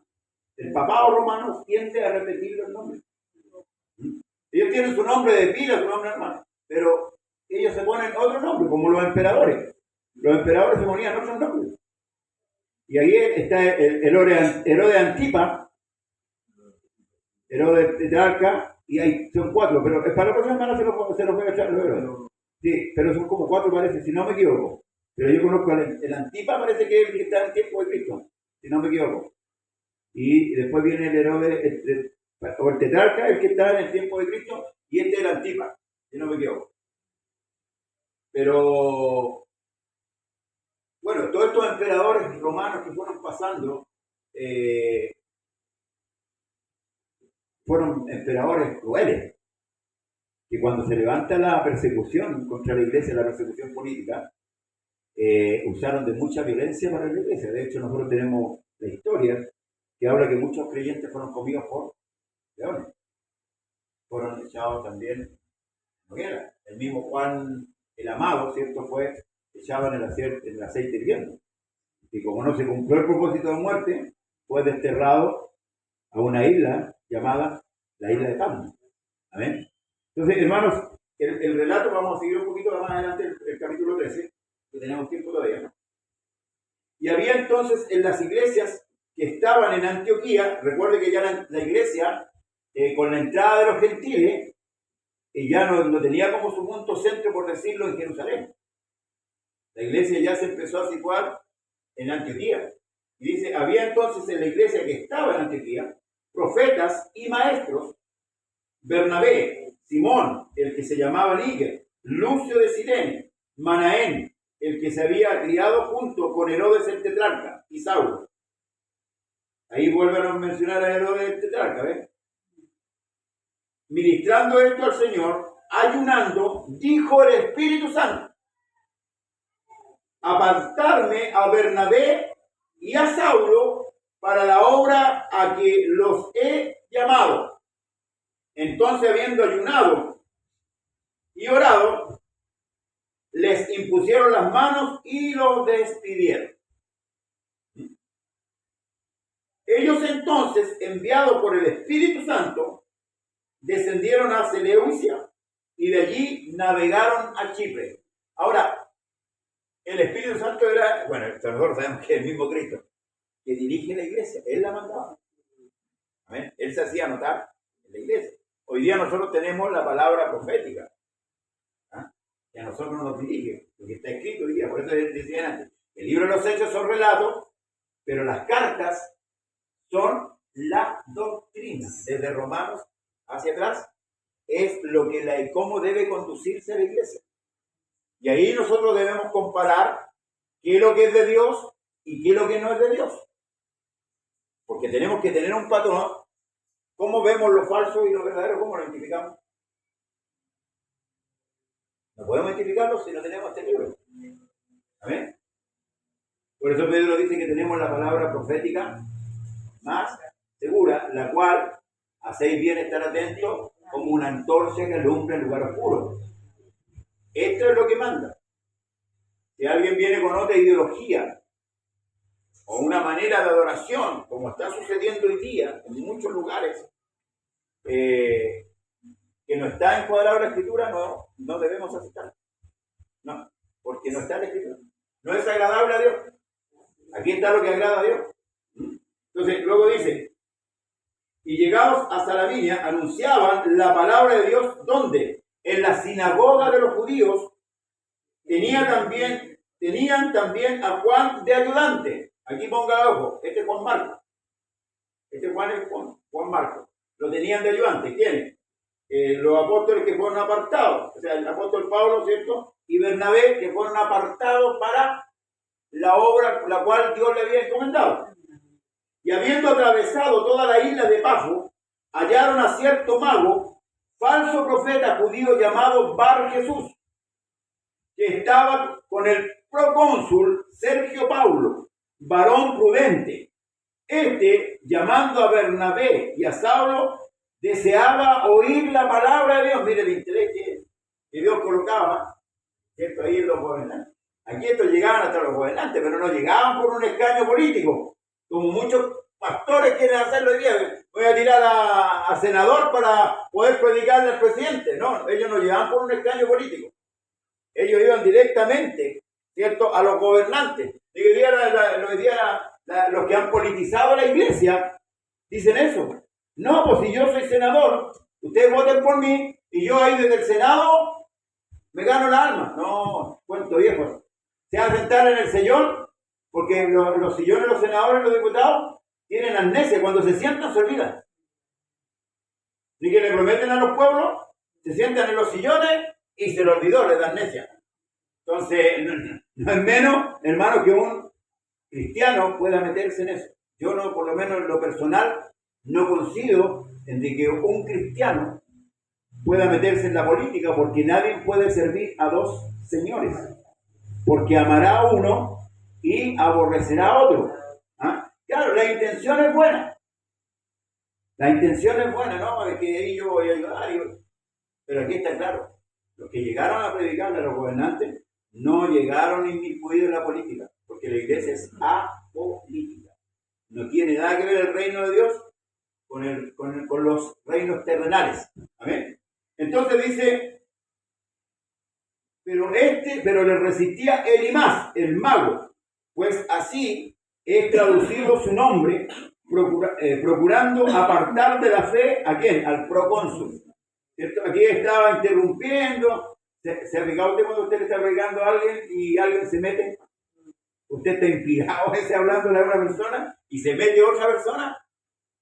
el papado romano tiende a repetir los nombres. Ellos tienen su nombre de pila, su nombre hermano, pero ellos se ponen otro nombre, como los emperadores. Los emperadores se morían, no son nobles. Y ahí está Herodes Antipa, Herodes Tetrarca, y ahí son 4, pero para la próxima semana se los voy a echar los Herodes. Sí, pero son como 4 parece, si no me equivoco. Pero yo conozco el Antipa, parece que es el que está en el tiempo de Cristo, si no me equivoco. Y después viene el Herodes, o el Tetrarca, el que está en el tiempo de Cristo, y este es el Antipa, si no me equivoco. Pero, bueno, todos estos emperadores romanos que fueron pasando, fueron emperadores crueles, que cuando se levanta la persecución contra la iglesia, la persecución política, usaron de mucha violencia para la iglesia. De hecho, nosotros tenemos la historia que habla que muchos creyentes fueron comidos por leones. Fueron echados también en hoguera. El mismo Juan el Amado, ¿cierto?, fue echado en el aceite hirviendo. Y como no se cumplió el propósito de muerte, fue desterrado a una isla llamada la isla de Patmos. Amén. Entonces, hermanos, el relato, vamos a seguir un poquito más adelante, el capítulo 13, que tenemos tiempo todavía, ¿no? Y había entonces en las iglesias que estaban en Antioquía, recuerde que ya la iglesia, con la entrada de los gentiles, ya no tenía como su punto centro, por decirlo, en Jerusalén. La iglesia ya se empezó a situar en Antioquía. Y dice, había entonces en la iglesia que estaba en Antioquía, profetas y maestros, Bernabé, Simón, el que se llamaba Níger, Lucio de Cirene, Manaén, el que se había criado junto con Herodes el Tetrarca, y Saulo. Ahí vuelven a mencionar a Herodes el Tetrarca, ¿ves? Ministrando esto al Señor, ayunando, dijo el Espíritu Santo, apartarme a Bernabé y a Saulo para la obra a que los he llamado. Entonces, habiendo ayunado y orado, les impusieron las manos y los despidieron. Ellos entonces, enviados por el Espíritu Santo, descendieron a Seleucia y de allí navegaron a Chipre. Ahora, el Espíritu Santo era, bueno, nosotros sabemos que es el mismo Cristo, que dirige la iglesia, Él la mandaba. ¿Amén? Él se hacía notar en la iglesia. Hoy día nosotros tenemos la palabra profética, ¿ah?, que a nosotros nos dirige, lo que está escrito hoy día. Por eso decían antes, el libro de los Hechos son relatos, pero las cartas son la doctrina, desde Romanos hacia atrás, es lo que cómo debe conducirse la iglesia. Y ahí nosotros debemos comparar qué es lo que es de Dios y qué es lo que no es de Dios. Porque tenemos que tener un patrón. ¿Cómo vemos lo falso y lo verdadero? ¿Cómo lo identificamos? No podemos identificarlo si no tenemos este libro. ¿Amén? Por eso Pedro dice que tenemos la palabra profética más segura, la cual hacéis bien estar atentos como una antorcha que alumbra en lugar oscuro. Esto es lo que manda. Si alguien viene con otra ideología o una manera de adoración, como está sucediendo hoy día en muchos lugares, que no está encuadrado en la Escritura, no debemos aceptar. No, porque no está en la Escritura. No es agradable a Dios. Aquí está lo que agrada a Dios. Entonces, luego dice, y llegados hasta la viña, anunciaban la palabra de Dios, ¿dónde? En la sinagoga de los judíos. Tenían también a Juan de ayudante. Aquí ponga ojo, este es Juan Marcos. Este Juan es Juan Marcos. Lo tenían de ayudante. ¿Quiénes? Los apóstoles que fueron apartados. O sea, el apóstol Pablo, ¿cierto? Y Bernabé, que fueron apartados para la obra la cual Dios le había encomendado. Y habiendo atravesado toda la isla de Pafo, hallaron a cierto mago, falso profeta judío llamado Bar Jesús, que estaba con el procónsul Sergio Paulo, varón prudente. Este, llamando a Bernabé y a Saulo, deseaba oír la palabra de Dios. Mire el interés que Dios colocaba, ¿cierto?, ahí en los gobernantes. Aquí estos llegaban hasta los gobernantes, pero no llegaban por un escaño político, como muchos pastores quieren hacerlo hoy día. Voy a tirar a senador para poder predicarle al presidente. No, ellos no llegaban por un escaño político. Ellos iban directamente, ¿cierto?, a los gobernantes. Y hoy día, los que han politizado la iglesia dicen eso. No, pues si yo soy senador, ustedes voten por mí y yo ahí desde el Senado me gano el alma. No, cuento viejo. Se van a sentar en el sillón, porque los sillones de los senadores y los diputados tienen amnesia. Cuando se sientan se olvidan. Ni que le prometen a los pueblos, se sientan en los sillones y se lo olvidó, les da amnesia. Entonces, no es menos, hermano, que un cristiano pueda meterse en eso. Yo no, por lo menos en lo personal, no coincido en de que un cristiano pueda meterse en la política, porque nadie puede servir a dos señores, porque amará a uno y aborrecerá a otro. ¿Ah? Claro, la intención es buena. La intención es buena, ¿no? De que ahí yo voy a ayudar. Pero aquí está claro, los que llegaron a predicarle a los gobernantes no llegaron inmiscuidos en la política, porque la iglesia es apolítica. No tiene nada que ver el reino de Dios con los reinos terrenales. ¿Amén? Entonces dice, pero le resistía Elimás, el mago, pues así es traducido su nombre, procurando apartar de la fe ¿a quién? Al procónsul. ¿Cierto? Aquí estaba interrumpiendo. ¿Se ha fijado usted cuando usted le está pegando a alguien y alguien se mete? Usted está inspirado ese hablando a una persona y se mete otra persona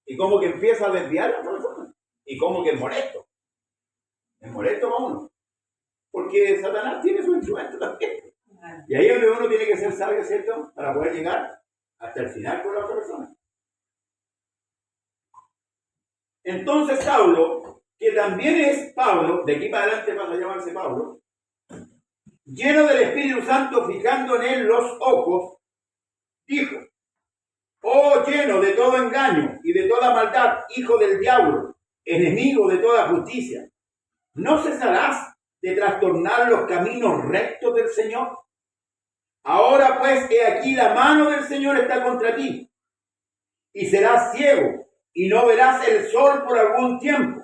y como que empieza a desviar a la otra persona y como que es molesto. Es molesto para uno. Porque Satanás tiene su instrumento también. Y ahí es donde uno tiene que ser sabio, ¿cierto? Para poder llegar hasta el final con la otra persona. Entonces Saulo, que también es Pablo, de aquí para adelante pasa a llamarse Pablo, lleno del Espíritu Santo, fijando en él los ojos, dijo: oh, lleno de todo engaño y de toda maldad, hijo del diablo, enemigo de toda justicia, ¿no cesarás de trastornar los caminos rectos del Señor? Ahora pues, he aquí la mano del Señor está contra ti, y serás ciego, y no verás el sol por algún tiempo.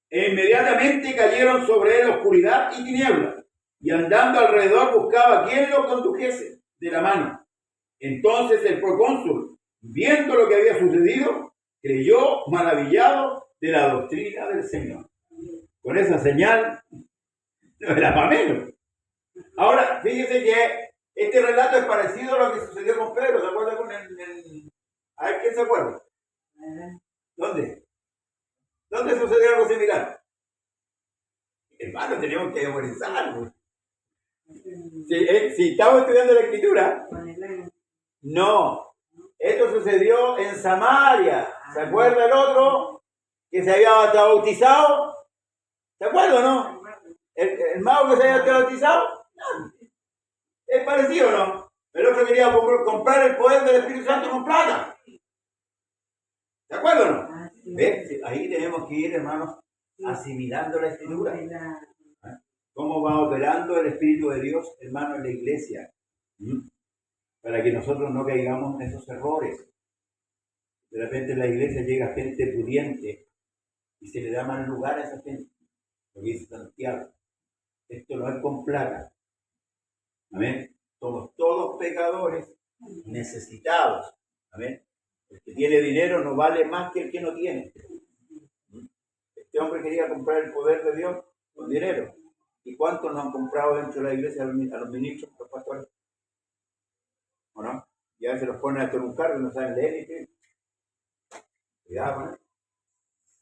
E inmediatamente cayeron sobre él oscuridad y tinieblas, y andando alrededor buscaba quien lo condujese de la mano. Entonces el procónsul, viendo lo que había sucedido, creyó maravillado de la doctrina del Señor. Con esa señal, no era para menos. Ahora, fíjese que este relato es parecido a lo que sucedió con Pedro. ¿Se acuerda con el... A ver, ¿quién se acuerda? ¿Dónde? ¿Dónde sucedió algo similar? Hermano, tenemos que memorizar. Si estamos estudiando la Escritura, no. Esto sucedió en Samaria. ¿Se acuerda el otro que se había bautizado? ¿Se acuerda o no? ¿El mago que se había bautizado? No. ¿Es parecido o no? El otro quería comprar el poder del Espíritu Santo con plata. ¿De acuerdo o no? ¿Ves? Ahí tenemos que ir, hermanos, asimilando la Escritura. ¿Cómo va operando el Espíritu de Dios, hermano, en la iglesia? Para que nosotros no caigamos en esos errores. De repente en la iglesia llega gente pudiente y se le da mal lugar a esa gente. Lo que dice Santiago. Esto no es con plata. Amén. Somos todos pecadores necesitados. Amén. El que tiene dinero no vale más que el que no tiene. Este hombre quería comprar el poder de Dios con dinero. ¿Y cuántos no han comprado dentro de la iglesia a los ministros, a los pastores? ¿O no? Y a veces los ponen a hacer un cargo y no saben leer ni qué. Cuidado con eso.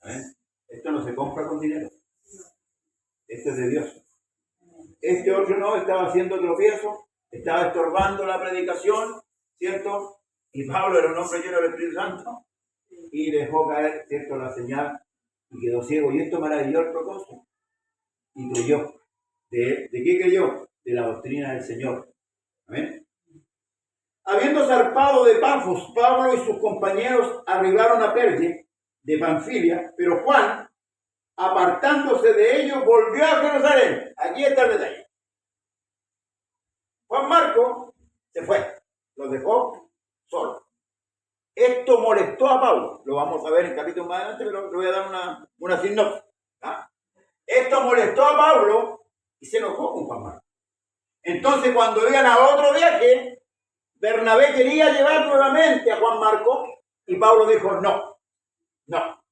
¿Amén? Esto no se compra con dinero. Esto es de Dios. Este otro no, estaba haciendo tropiezo, estaba estorbando la predicación, ¿cierto? Y Pablo era un hombre lleno del Espíritu Santo y dejó caer, ¿cierto?, la señal y quedó ciego. Y esto maravilló al procónsul y creyó. ¿De qué creyó? De la doctrina del Señor. ¿Amén? Habiendo zarpado de Pafos, Pablo y sus compañeros arribaron a Perge de Panfilia, pero Juan, apartándose de ellos, volvió a Jerusalén. Aquí está el detalle. Juan Marco se fue, los dejó solos. Esto molestó a Pablo. Lo vamos a ver en capítulo más adelante, pero le voy a dar una sinopsis. Esto molestó a Pablo y se enojó con Juan Marco. Entonces, cuando iban a otro viaje, Bernabé quería llevar nuevamente a Juan Marcos y Pablo dijo, no, no.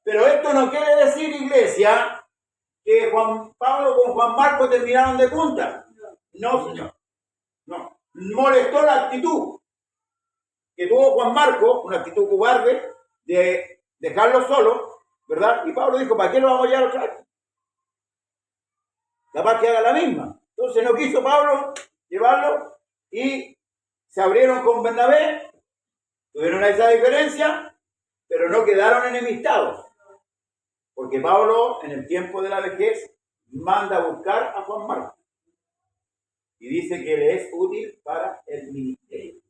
Pero esto no quiere decir, iglesia, que Juan Pablo con Juan Marcos terminaron de punta. No, señor. No. Molestó la actitud que tuvo Juan Marcos, una actitud cobarde, de dejarlo solo, ¿verdad? Y Pablo dijo, ¿para qué lo vamos a llevar otra vez? Capaz que haga la misma. Entonces no quiso Pablo llevarlo y se abrieron con Bernabé, tuvieron esa diferencia, pero no quedaron enemistados. Porque Pablo, en el tiempo de la vejez, manda a buscar a Juan Marcos. Y dice que le es útil para el ministerio.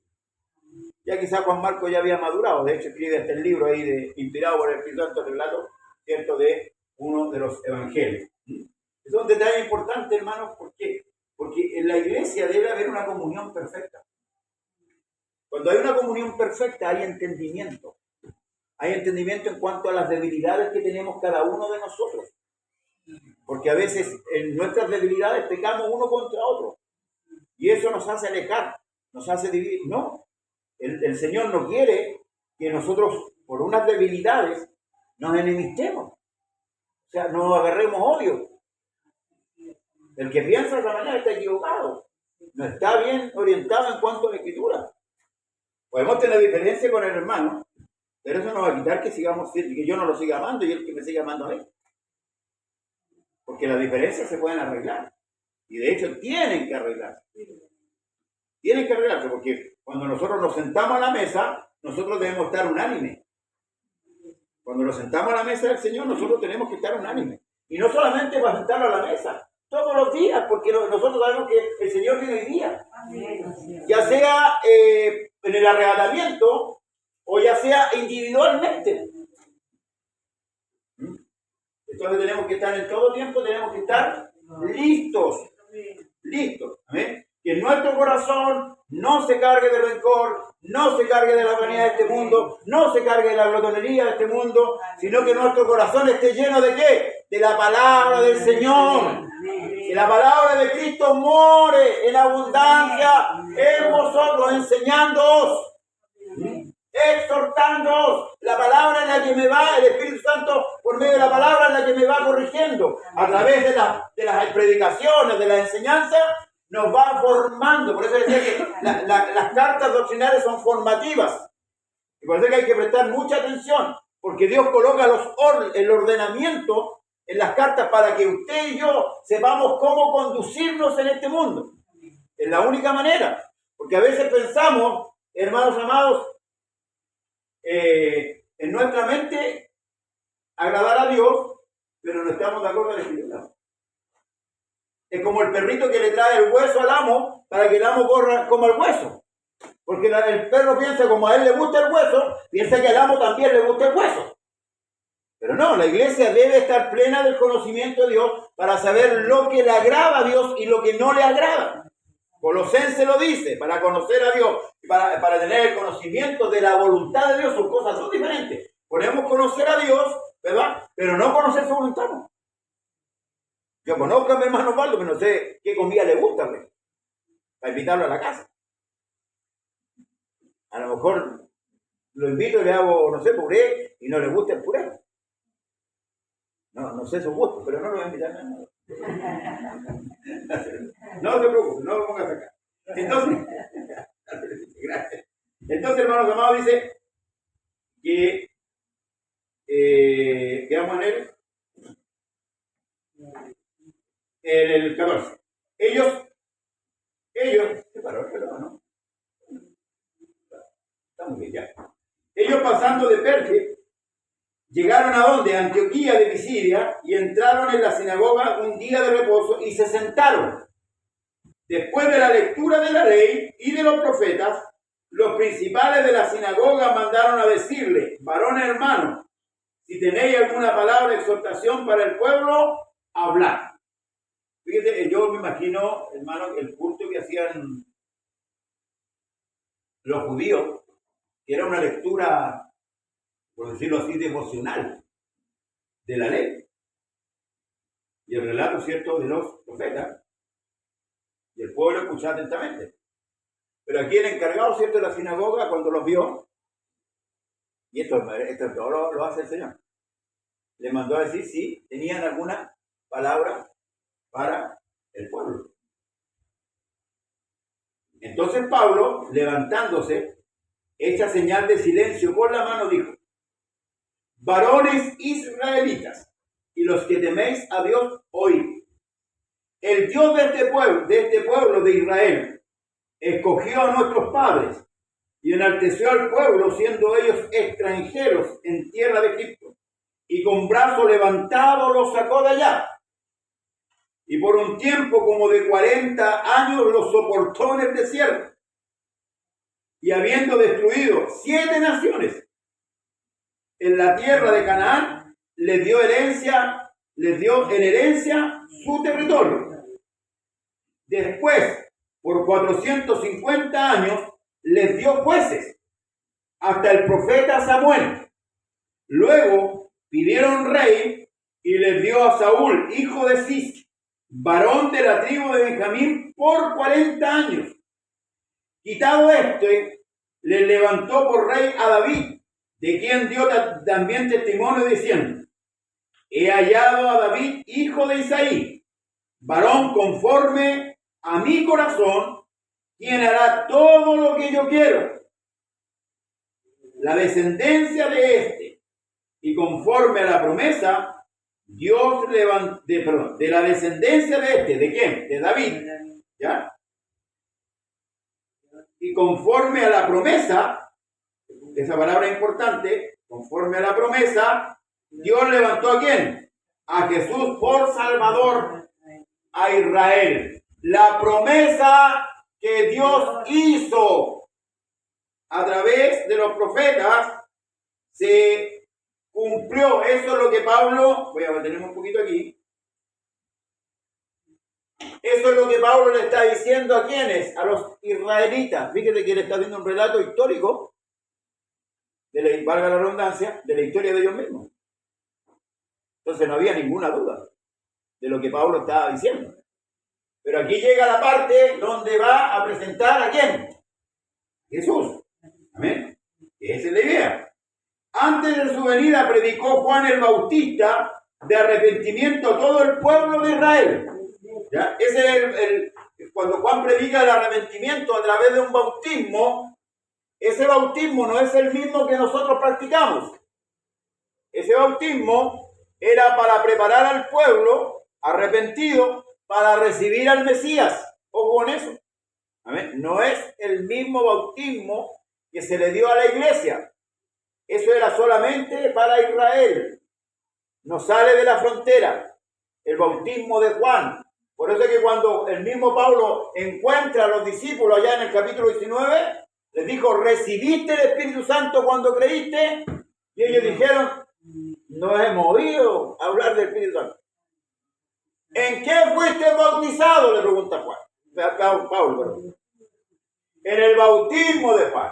Ya quizá Juan Marcos ya había madurado, de hecho escribe este libro ahí, inspirado por el Espíritu Santo, relato, ¿cierto?, de uno de los evangelios. Es un detalle importante, hermanos, ¿por qué? Porque en la iglesia debe haber una comunión perfecta. Cuando hay una comunión perfecta hay entendimiento. Hay entendimiento en cuanto a las debilidades que tenemos cada uno de nosotros. Porque a veces en nuestras debilidades pecamos uno contra otro. Y eso nos hace alejar, nos hace dividir. No, el Señor no quiere que nosotros, por unas debilidades, nos enemistemos. O sea, nos agarremos odio. El que piensa de esa manera está equivocado. No está bien orientado en cuanto a la Escritura. Podemos tener diferencia con el hermano, pero eso no va a quitar que que yo no lo siga amando y él que me siga amando a mí. Porque las diferencias se pueden arreglar. Y de hecho tienen que arreglarse. Tienen que arreglarse porque cuando nosotros nos sentamos a la mesa, nosotros debemos estar unánimes. Cuando nos sentamos a la mesa del Señor, nosotros tenemos que estar unánimes. Y no solamente para sentarnos a la mesa, todos los días, porque nosotros sabemos que el Señor viene hoy día. Ya sea en el arrebatamiento o ya sea individualmente. Entonces tenemos que estar en todo tiempo, tenemos que estar listos. Listos. ¿Amén? Que nuestro corazón no se cargue de rencor, no se cargue de la vanidad de este mundo, no se cargue de la glotonería de este mundo, sino que nuestro corazón esté lleno de ¿qué? De la palabra del Señor. Que la palabra de Cristo more en abundancia en vosotros, enseñándoos, exhortándoos. La palabra en la que me va, el Espíritu Santo, por medio de la palabra en la que me va corrigiendo, a través de las predicaciones, de la enseñanza, nos va formando. Por eso decía que las cartas doctrinales son formativas. Y por eso que hay que prestar mucha atención, porque Dios coloca el ordenamiento en las cartas para que usted y yo sepamos cómo conducirnos en este mundo. Es la única manera. Porque a veces pensamos, hermanos amados, en nuestra mente agradar a Dios, pero no estamos de acuerdo con el Espíritu. Es como el perrito que le trae el hueso al amo para que el amo coma el hueso. Porque el perro piensa, como a él le gusta el hueso, piensa que al amo también le gusta el hueso. Pero no, la iglesia debe estar plena del conocimiento de Dios para saber lo que le agrada a Dios y lo que no le agrada. Colosenses lo dice, para conocer a Dios, para tener el conocimiento de la voluntad de Dios, son cosas muy diferentes. Podemos conocer a Dios, ¿verdad? Pero no conocer su voluntad. Yo conozco a mi hermano Osvaldo, pero no sé qué comida le gusta, ¿ve? Para invitarlo a la casa. A lo mejor lo invito y le hago, no sé, puré, y no le gusta el puré. No sé su gusto, pero no lo voy a invitar a nada. No se preocupe, no lo pongas acá. Entonces, hermanos amados, dice que quedamos en el 14. Ellos, ¿qué paró? ¿No? Está muy bien ya. Ellos pasando de Perge, llegaron a donde? Antioquía de Pisidia, y entraron en la sinagoga un día de reposo y se sentaron. Después de la lectura de la ley y de los profetas, los principales de la sinagoga mandaron a decirle: varones hermanos, si tenéis alguna palabra de exhortación para el pueblo, hablad. Fíjate, yo me imagino, hermano, el culto que hacían los judíos, que era una lectura, por decirlo así, devocional de la ley y el relato, ¿cierto?, de los profetas. Y el pueblo escuchaba atentamente. Pero aquí el encargado, ¿cierto?, de la sinagoga, cuando los vio, y esto todo lo hace el Señor, le mandó a decir si tenían alguna palabra para el pueblo. Entonces Pablo, levantándose, hecha señal de silencio con la mano, dijo: varones israelitas, y los que teméis a Dios, oíd. El Dios de este pueblo de Israel escogió a nuestros padres y enalteció al pueblo, siendo ellos extranjeros en tierra de Egipto, y con brazo levantado los sacó de allá. Y por un tiempo como de 40 años los soportó en el desierto. Y habiendo destruido 7 naciones en la tierra de Canaán, les dio en herencia su territorio. Después, por 450 años, les dio jueces, hasta el profeta Samuel. Luego pidieron rey y les dio a Saúl, hijo de Cis, varón de la tribu de Benjamín, por 40 años. Quitado este, le levantó por rey a David, de quien dio también testimonio diciendo: he hallado a David, hijo de Isaí, varón conforme a mi corazón, quien hará todo lo que yo quiero. La descendencia de este, y conforme a la promesa, Dios levantó, de la descendencia de este, ¿de quién? De David, ¿ya? Y conforme a la promesa, esa palabra es importante, conforme a la promesa, Dios levantó ¿a quién? A Jesús por Salvador a Israel. La promesa que Dios hizo a través de los profetas se cumplió. Eso es lo que Pablo, voy a mantenerme un poquito aquí. Eso es lo que Pablo le está diciendo ¿a quiénes? A los israelitas. Fíjate que le está dando un relato histórico, valga la redundancia, de la historia de ellos mismos. Entonces no había ninguna duda de lo que Pablo estaba diciendo. Pero aquí llega la parte donde va a presentar ¿a quién? Jesús. Amén. Esa es la idea. Antes de su venida predicó Juan el Bautista de arrepentimiento a todo el pueblo de Israel. ¿Ya? Ese es cuando Juan predica el arrepentimiento a través de un bautismo. Ese bautismo no es el mismo que nosotros practicamos. Ese bautismo era para preparar al pueblo arrepentido para recibir al Mesías. Ojo con eso. ¿Amén? No es el mismo bautismo que se le dio a la iglesia. Eso era solamente para Israel. No sale de la frontera. El bautismo de Juan. Por eso es que cuando el mismo Pablo encuentra a los discípulos allá en el capítulo 19, les dijo: ¿recibiste el Espíritu Santo cuando creíste? Y ellos dijeron: no hemos oído hablar del Espíritu Santo. ¿En qué fuiste bautizado?, le pregunta Juan. Pablo, perdón. En el bautismo de Juan.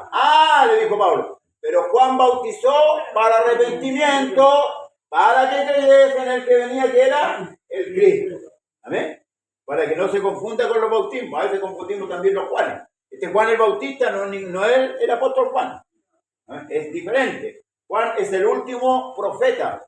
Le dijo Pablo, pero Juan bautizó para arrepentimiento, para que creyese en el que venía, que era el Cristo. Amén. Para que no se confunda con los bautismos. A veces confundimos también los Juanes. Este Juan el Bautista no es el apóstol Juan. Es diferente. Juan es el último profeta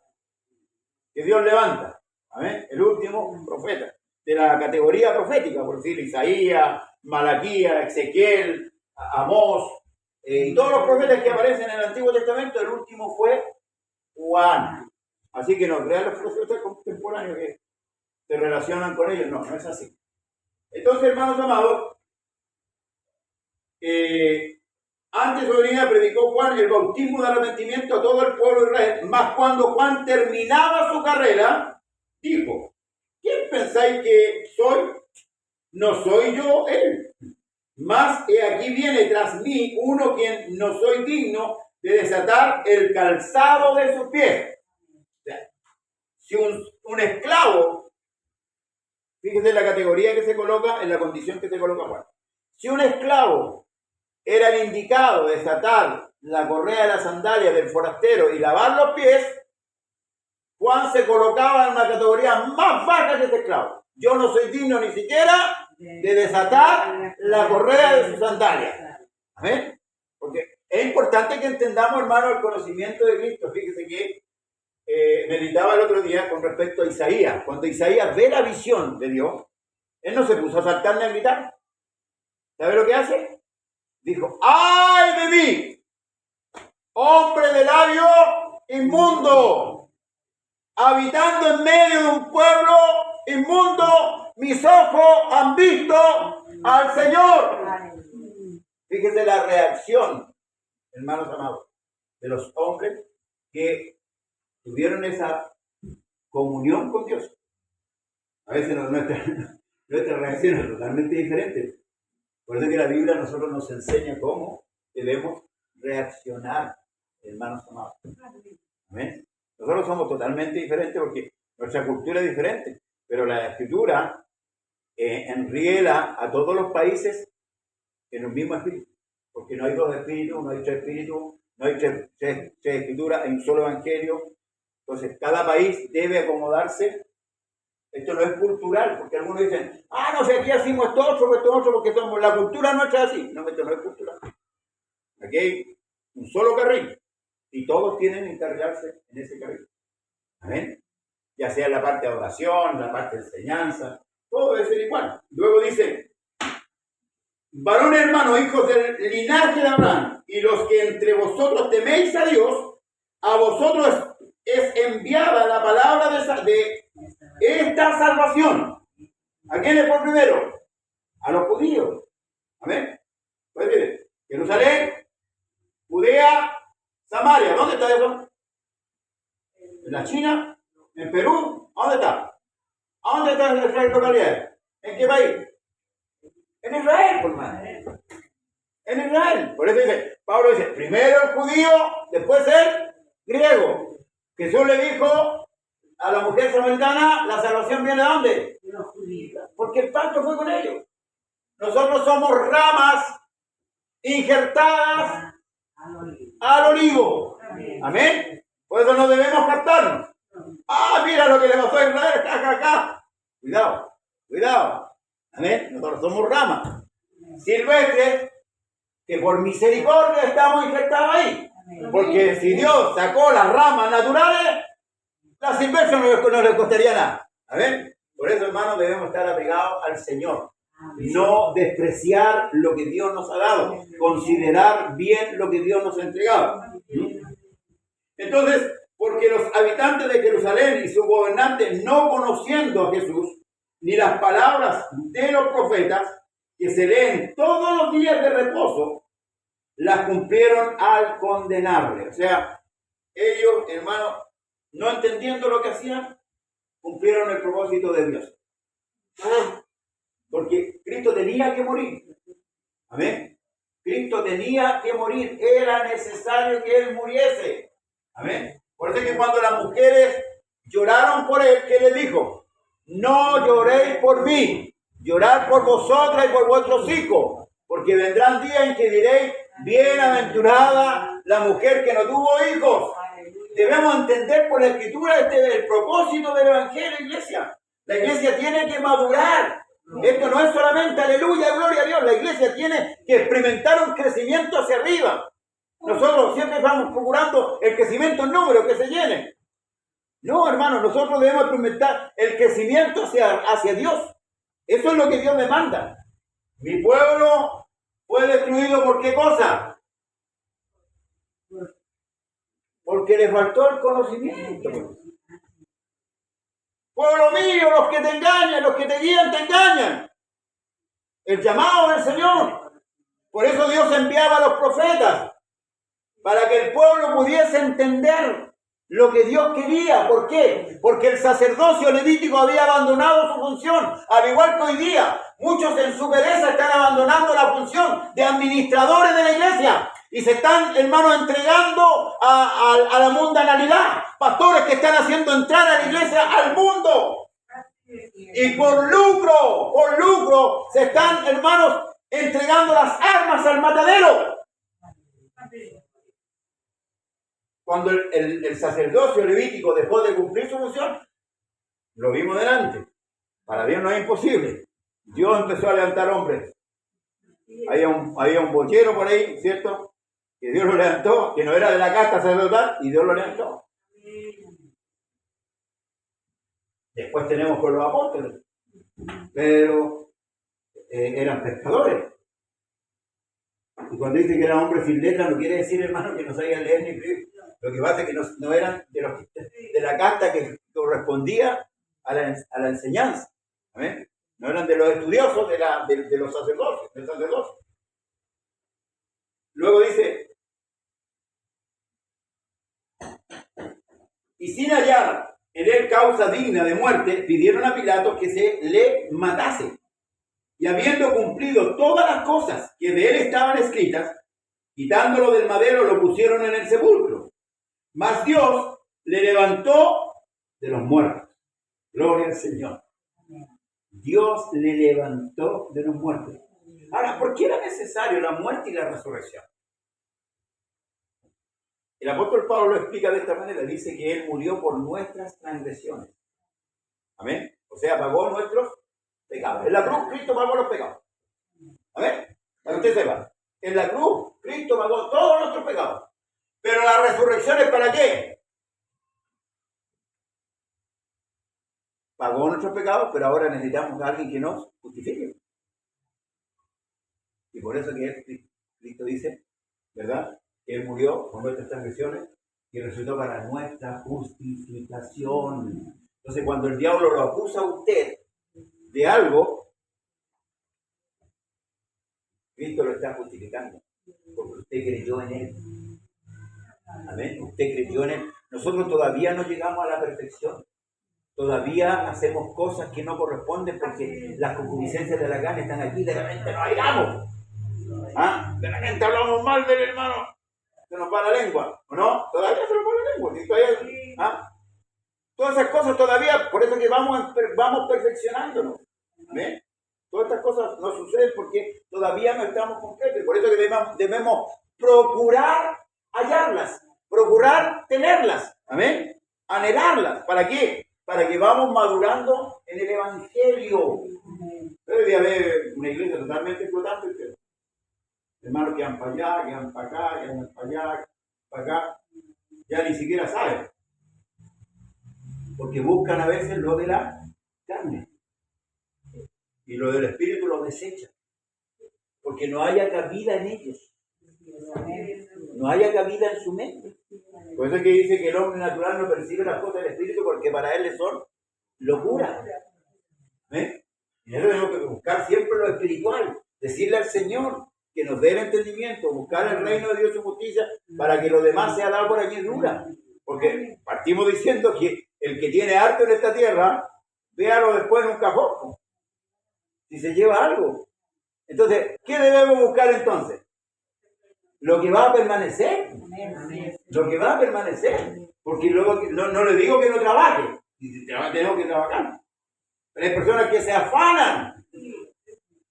que Dios levanta. ¿Amén? El último profeta de la categoría profética, por decir Isaías, Malaquías, Ezequiel, Amós, y todos los profetas que aparecen en el Antiguo Testamento. El último fue Juan. Así que no crean los profetas contemporáneos que se relacionan con ellos. No es así. Entonces, hermanos amados, antes de su venida predicó Juan el bautismo de arrepentimiento a todo el pueblo de Israel. Mas cuando Juan terminaba su carrera, dijo: ¿quién pensáis que soy? No soy yo él. Mas he aquí viene tras mí uno quien no soy digno de desatar el calzado de sus pies. O sea, si un esclavo, fíjese la categoría que se coloca, en la condición que se coloca Juan. Si un esclavo era el indicado de desatar la correa de la sandalia del forastero y lavar los pies, Juan se colocaba en una categoría más baja que ese esclavo. yo no soy digno ni siquiera de desatar la correa de su sandalia. ¿Amén? Porque es importante que entendamos, hermano, el conocimiento de Cristo. Fíjese que meditaba el otro día con respecto a Isaías. Cuando Isaías ve la visión de Dios, él no se puso a saltar ni a gritar. ¿Sabe lo que hace? Dijo, ¡ay de mí! Hombre de labio inmundo, habitando en medio de un pueblo inmundo, mis ojos han visto al Señor. Fíjese la reacción, hermanos amados, de los hombres que tuvieron esa comunión con Dios. A veces nuestra reacción es totalmente diferente. Por eso que la Biblia a nosotros nos enseña cómo debemos reaccionar, hermanos amados. ¿Amén? Nosotros somos totalmente diferentes porque nuestra cultura es diferente, pero la Escritura enriela a todos los países en un mismo espíritu, porque no hay dos espíritus, no hay tres espíritus, no hay tres escrituras, hay un solo evangelio. Entonces, cada país debe acomodarse. Esto no es cultural, porque algunos dicen, no sé, aquí hacemos esto otro, porque somos, la cultura nuestra es así. No, esto no es cultural. Aquí hay un solo carril, y todos tienen que encargarse en ese carril. ¿Amén? Ya sea la parte de adoración, la parte de enseñanza, todo debe ser igual. Luego dice, varones hermanos, hijos del linaje de Abraham, y los que entre vosotros teméis a Dios, a vosotros es enviada la palabra de esta salvación. ¿A quién es por primero? A los judíos. Amén. Pues mire, Jerusalén, Judea, Samaria. ¿Dónde está eso? ¿En la China? ¿En Perú? ¿A dónde está? ¿A dónde está Israel localidad? ¿En qué país? En Israel, por más. En Israel. Por eso dice, Pablo dice, primero el judío, después el griego. Jesús le dijo a la mujer samaritana, la salvación viene de ¿dónde? De los judíos. Porque el pacto fue con ellos. Nosotros somos ramas injertadas al olivo. Amén. Por eso no debemos captarnos. Mira lo que le pasó a Israel, acá. Cuidado. Amén. Nosotros somos ramas silvestres que por misericordia estamos injertados ahí. Porque si Dios sacó las ramas naturales, las silvestres no les costaría nada. ¿Amén? Por eso, hermanos, debemos estar apegados al Señor. No despreciar lo que Dios nos ha dado. Considerar bien lo que Dios nos ha entregado. Entonces, porque los habitantes de Jerusalén y sus gobernantes, no conociendo a Jesús, ni las palabras de los profetas, que se leen todos los días de reposo, las cumplieron al condenarle. O sea, ellos, hermanos, no entendiendo lo que hacían, cumplieron el propósito de Dios. Porque Cristo tenía que morir. Amén. Cristo tenía que morir. Era necesario que Él muriese. Amén. Por eso es que cuando las mujeres lloraron por Él, ¿qué les dijo? No lloréis por mí, llorad por vosotras y por vuestros hijos, porque vendrán días en que diréis, bienaventurada la mujer que no tuvo hijos. Debemos entender por la Escritura el propósito del Evangelio, iglesia. La iglesia tiene que madurar. Esto no es solamente aleluya, gloria a Dios. La iglesia tiene que experimentar un crecimiento hacia arriba. Nosotros siempre vamos procurando el crecimiento en número, que se llene. No, hermanos, nosotros debemos experimentar el crecimiento hacia Dios. Eso es lo que Dios demanda. Mi pueblo fue destruido ¿por qué cosa? Porque le faltó el conocimiento. Pueblo mío, los que te engañan, los que te guían, te engañan. El llamado del Señor. Por eso Dios enviaba a los profetas, para que el pueblo pudiese entender lo que Dios quería. ¿Por qué? Porque el sacerdocio levítico había abandonado su función, al igual que hoy día. Muchos en su pereza están abandonando la función de administradores de la iglesia y se están, hermanos, entregando a la mundanalidad. Pastores que están haciendo entrar a la iglesia al mundo. Y por lucro, se están, hermanos, entregando las armas al matadero. Cuando el sacerdocio levítico dejó de cumplir su función, lo vimos delante. Para Dios no es imposible. Dios empezó a levantar hombres. Había un bochero por ahí, ¿cierto? Que Dios lo levantó, que no era de la casta sacerdotal, y Dios lo levantó. Después tenemos con los apóstoles, pero eran pescadores. Y cuando dice que eran hombres sin letra, no quiere decir, hermano, que no sabían leer ni escribir. Lo que pasa es que no eran de la casta que correspondía a la enseñanza. ¿Amén? No eran de los estudiosos de los sacerdotes, del sacerdocio. Luego dice, y sin hallar en él causa digna de muerte, pidieron a Pilato que se le matase. Y habiendo cumplido todas las cosas que de él estaban escritas, quitándolo del madero, lo pusieron en el sepulcro. Mas Dios le levantó de los muertos. Gloria al Señor. Dios le levantó de los muertos. Ahora, ¿por qué era necesario la muerte y la resurrección? El apóstol Pablo lo explica de esta manera. Dice que él murió por nuestras transgresiones. Amén. O sea, pagó nuestros pecados. En la cruz, Cristo pagó los pecados. Amén. Para que usted sepa. En la cruz, Cristo pagó todos nuestros pecados. Pero la resurrección es ¿para qué? Pagó nuestros pecados, pero ahora necesitamos a alguien que nos justifique. Y por eso que Cristo dice, ¿verdad? Que Él murió por nuestras transgresiones y resultó para nuestra justificación. Entonces, cuando el diablo lo acusa a usted de algo, Cristo lo está justificando, porque usted creyó en Él. Amén. Usted creyó en Él. Nosotros todavía no llegamos a la perfección. Todavía hacemos cosas que no corresponden porque las concupiscencias de la carne están aquí. De repente nos airamos. ¿Ah? De repente hablamos mal del hermano. Se nos va la lengua. ¿O no? Todavía se nos va la lengua. ¿Sí? Todavía, ¿ah? Todas esas cosas todavía, por eso que vamos perfeccionándonos. ¿Amén? Todas estas cosas no suceden porque todavía no estamos completos. Por eso que debemos procurar hallarlas, procurar tenerlas. ¿Amén? Anhelarlas. ¿Para qué? Para que vamos madurando en el Evangelio. Hoy día ve una iglesia totalmente explotante. Hermanos que van para allá, que van para acá, que van para allá, para acá. Ya ni siquiera saben. Porque buscan a veces lo de la carne. Y lo del espíritu lo desechan. Porque no haya cabida en ellos. No haya cabida en su mente. Por eso es que dice que el hombre natural no percibe las cosas del espíritu porque para él le son locura. ¿Eh? Y nosotros tenemos que buscar siempre lo espiritual. Decirle al Señor que nos dé el entendimiento, buscar el reino de Dios y su justicia para que lo demás sea dado por añadidura. Porque partimos diciendo que el que tiene harto en esta tierra, véalo después en un cajón. Si se lleva algo. Entonces, ¿qué debemos buscar entonces? Lo que va a permanecer. Lo que va a permanecer. Porque luego no le digo que no trabaje. Tenemos que trabajar. Pero hay personas que se afanan.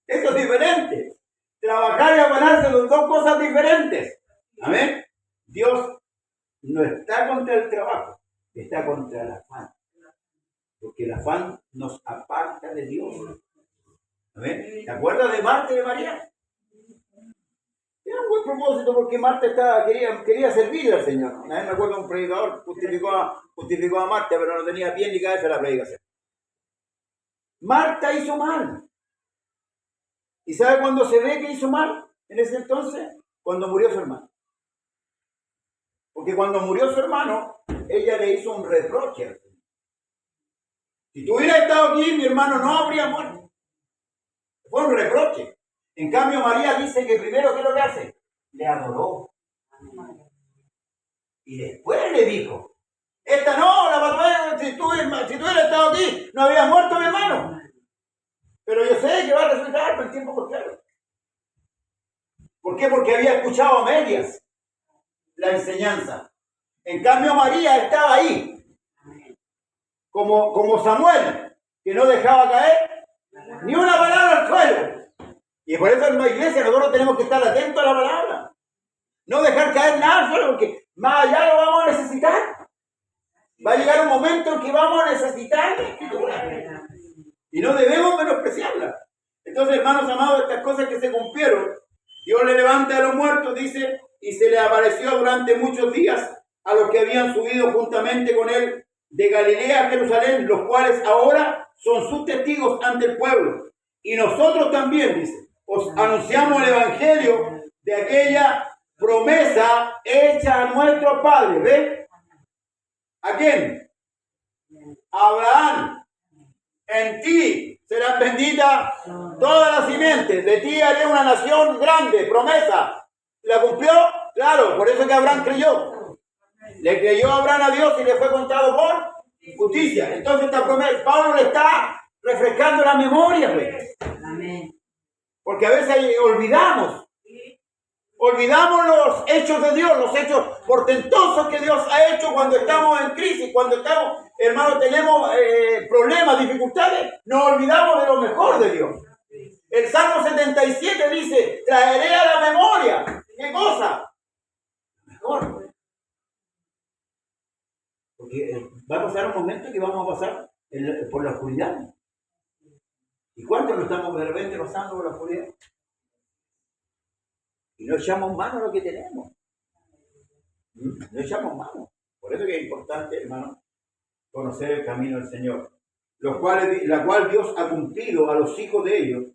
Eso es diferente. Trabajar y afanarse son dos cosas diferentes. Amén. Dios no está contra el trabajo. Está contra el afán. Porque el afán nos aparta de Dios. ¿Amén? ¿Te acuerdas de Marta y de María? Era un buen propósito porque Marta quería servirle al Señor. Una vez me acuerdo de un predicador justificó a Marta, pero no tenía pie ni cabeza la predicación. Marta hizo mal. ¿Y sabe cuándo se ve que hizo mal? En ese entonces, cuando murió su hermano. Porque cuando murió su hermano, ella le hizo un reproche. Si tú hubieras estado aquí, mi hermano no habría muerto. Fue un reproche. En cambio, María dice que primero, ¿qué es lo que hace? Le adoró. Y después le dijo, esta no, la patrona, si tú hubieras estado aquí, no habría muerto mi hermano. Pero yo sé que va a resultar por el tiempo contrario. ¿Por qué? Porque había escuchado a medias la enseñanza. En cambio, María estaba ahí, como Samuel, que no dejaba caer ni una palabra al suelo. Y por eso en la iglesia nosotros tenemos que estar atentos a la palabra. No dejar caer nada al suelo, porque más allá lo vamos a necesitar. Va a llegar un momento en que vamos a necesitar la escritura. Y no debemos menospreciarla. Entonces, hermanos amados, estas cosas que se cumplieron, Dios le levanta a los muertos, dice, y se le apareció durante muchos días a los que habían subido juntamente con él de Galilea a Jerusalén, los cuales ahora son sus testigos ante el pueblo. Y nosotros también, dice, os anunciamos el evangelio de aquella promesa hecha a nuestros padres. ¿Ven? ¿A quién? A Abraham. En ti serán benditas todas las simientes. De ti haré una nación grande. Promesa. ¿La cumplió? Claro, por eso que Abraham creyó. Le creyó Abraham a Dios y le fue contado por justicia. Entonces esta promesa, Pablo le está refrescando la memoria. Pues. Amén. Porque a veces olvidamos los hechos de Dios, los hechos portentosos que Dios ha hecho cuando estamos en crisis, cuando estamos, hermanos, tenemos problemas, dificultades, nos olvidamos de lo mejor de Dios. El Salmo 77 dice, traeré a la memoria, ¿qué cosa? Mejor. Porque va a pasar un momento que vamos a pasar por la oscuridad. ¿Y cuántos lo estamos de repente pasando por la oscuridad? Y no echamos mano a lo que tenemos. No echamos mano. Por eso que es importante, hermano, conocer el camino del Señor. La cual Dios ha cumplido a los hijos de ellos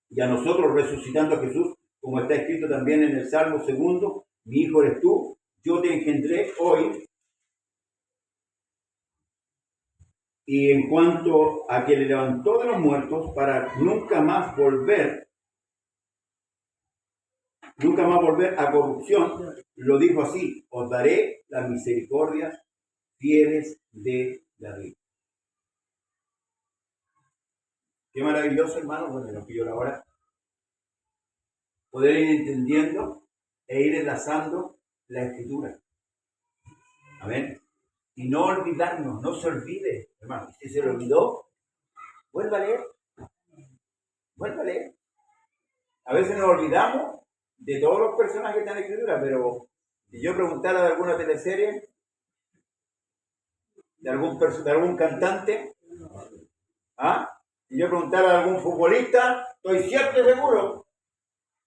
y a nosotros resucitando a Jesús, como está escrito también en el Salmo 2, mi hijo eres tú, yo te engendré hoy. Y en cuanto a que le levantó de los muertos para nunca más volver a corrupción, lo dijo así, os daré las misericordias fieles de David. Qué maravilloso, hermano, bueno, nos pidió la hora, poder ir entendiendo e ir enlazando la Escritura. Amén. Y no olvidarnos, no se olvide, hermano. Si se le olvidó, vuelva a leer. Vuelva a leer. A veces nos olvidamos de todos los personajes que están en la Escritura, pero si yo preguntara de alguna teleserie, de algún cantante, si yo preguntara de algún futbolista, estoy cierto y seguro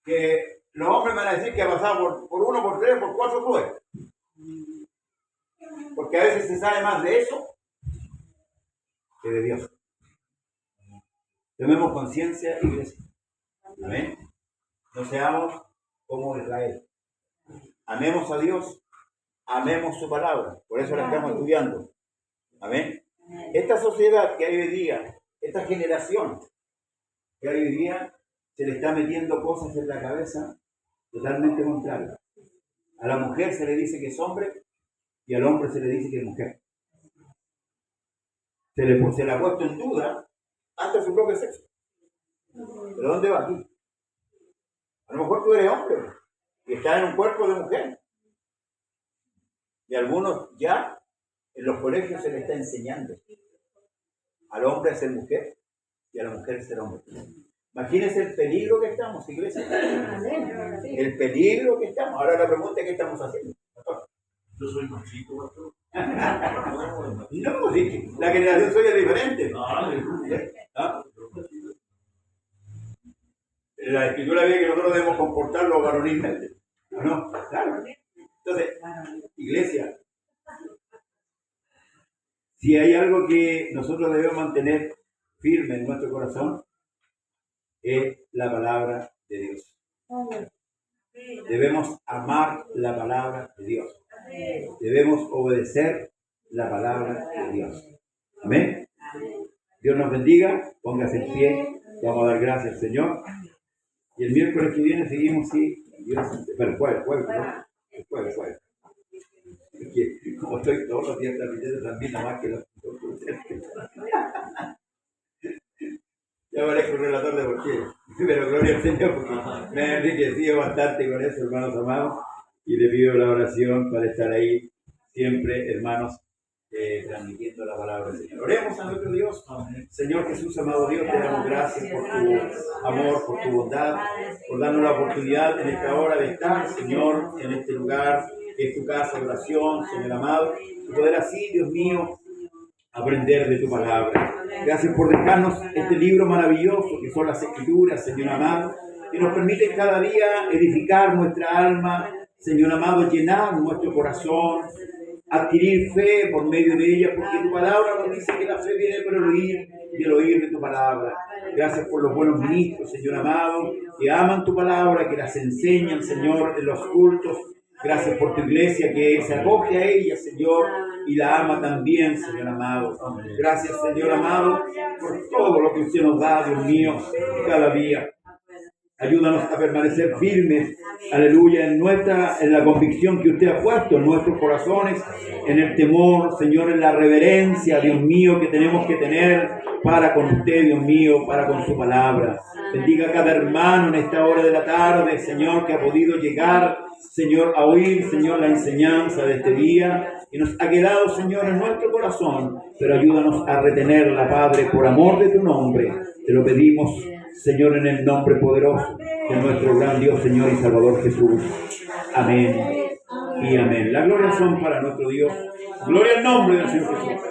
que los hombres me van a decir que ha pasado por 1, por 3, por 4 clubes. Porque a veces se sabe más de eso que de Dios. Tomemos conciencia, iglesia. Amén. No seamos como Israel. Amemos a Dios, amemos su palabra. Por eso la estamos estudiando. Amén. Esta sociedad que hay hoy día, esta generación que hay hoy día, se le está metiendo cosas en la cabeza totalmente contrarias. A la mujer se le dice que es hombre y al hombre se le dice que es mujer. Se le ha puesto en duda hasta su propio sexo. ¿Pero dónde va aquí? A lo mejor tú eres hombre y estás en un cuerpo de mujer. Y a algunos ya en los colegios se les está enseñando al hombre a ser mujer y a la mujer a ser hombre. Imagínense el peligro que estamos, iglesia. El peligro que estamos. Ahora la pregunta es: ¿qué estamos haciendo? Yo soy más chico, pastor. No, sí, la generación suya es diferente. ¿Ah? La Escritura dice que nosotros debemos comportarlo varonilmente. ¿No? Claro. Entonces, iglesia, si hay algo que nosotros debemos mantener firme en nuestro corazón, es la palabra de Dios. Debemos amar la palabra de Dios. Debemos obedecer la palabra de Dios. Amén. Dios nos bendiga. Póngase en pie. Vamos a dar gracias al Señor. Y el miércoles que viene seguimos, sí. Dios, bueno, jueves, ¿no? El jueves. Porque como estoy todos los días transmitiendo también, nada más que los... Ya parezco un relator de porqué. Pero gloria al Señor, porque me ha enriquecido bastante con eso, hermanos amados. Y le pido la oración para estar ahí siempre, hermanos, transmitiendo la palabra del Señor. Oremos a nuestro Dios. Señor Jesús, amado Dios, te damos gracias por tu amor, por tu bondad, por darnos la oportunidad en esta hora de estar, Señor, en este lugar, que es tu casa de oración, Señor amado, y poder así, Dios mío, aprender de tu palabra. Gracias por dejarnos este libro maravilloso que son las Escrituras, Señor amado, que nos permiten cada día edificar nuestra alma, Señor amado, llenar nuestro corazón, adquirir fe por medio de ella, porque tu palabra nos dice que la fe viene por el oír y el oír de tu palabra. Gracias por los buenos ministros, Señor amado, que aman tu palabra, que las enseñan, Señor, en los cultos. Gracias por tu iglesia que se acoge a ella, Señor, y la ama también, Señor amado. Gracias, Señor amado, por todo lo que usted nos da, Dios mío, cada día. Ayúdanos a permanecer firmes, aleluya, en la convicción que usted ha puesto en nuestros corazones, en el temor, Señor, en la reverencia, Dios mío, que tenemos que tener para con usted, Dios mío, para con su palabra. Bendiga a cada hermano en esta hora de la tarde, Señor, que ha podido llegar, Señor, a oír, Señor, la enseñanza de este día, y nos ha quedado, Señor, en nuestro corazón, pero ayúdanos a retenerla, Padre, por amor de tu nombre. Te lo pedimos, Señor, en el nombre poderoso de nuestro gran Dios, Señor y Salvador Jesús. Amén y amén. La gloria son para nuestro Dios. Gloria al nombre del Señor Jesús.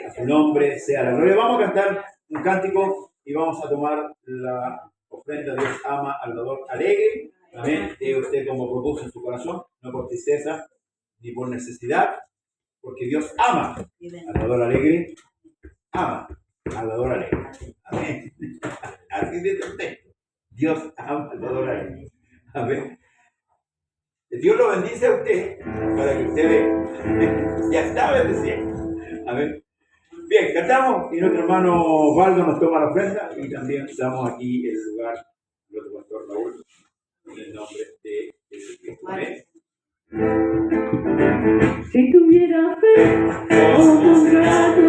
A su nombre sea la gloria. Vamos a cantar un cántico y vamos a tomar la ofrenda. Dios ama al dador alegre. Amén. Usted como propuso en su corazón, no por tristeza ni por necesidad, porque Dios ama al dador alegre. Ama al dador alegre. Amén. Así dice el texto. Dios ama al dador alegre. Amén. Dios lo bendice a usted para que usted vea. Ya está bendeciendo. Amén. Bien, cantamos y nuestro hermano Osvaldo nos toma la ofrenda y también estamos aquí en el lugar del otro pastor Raúl en el nombre de Jesucristo. Amén. Si tuviera fe, como un rato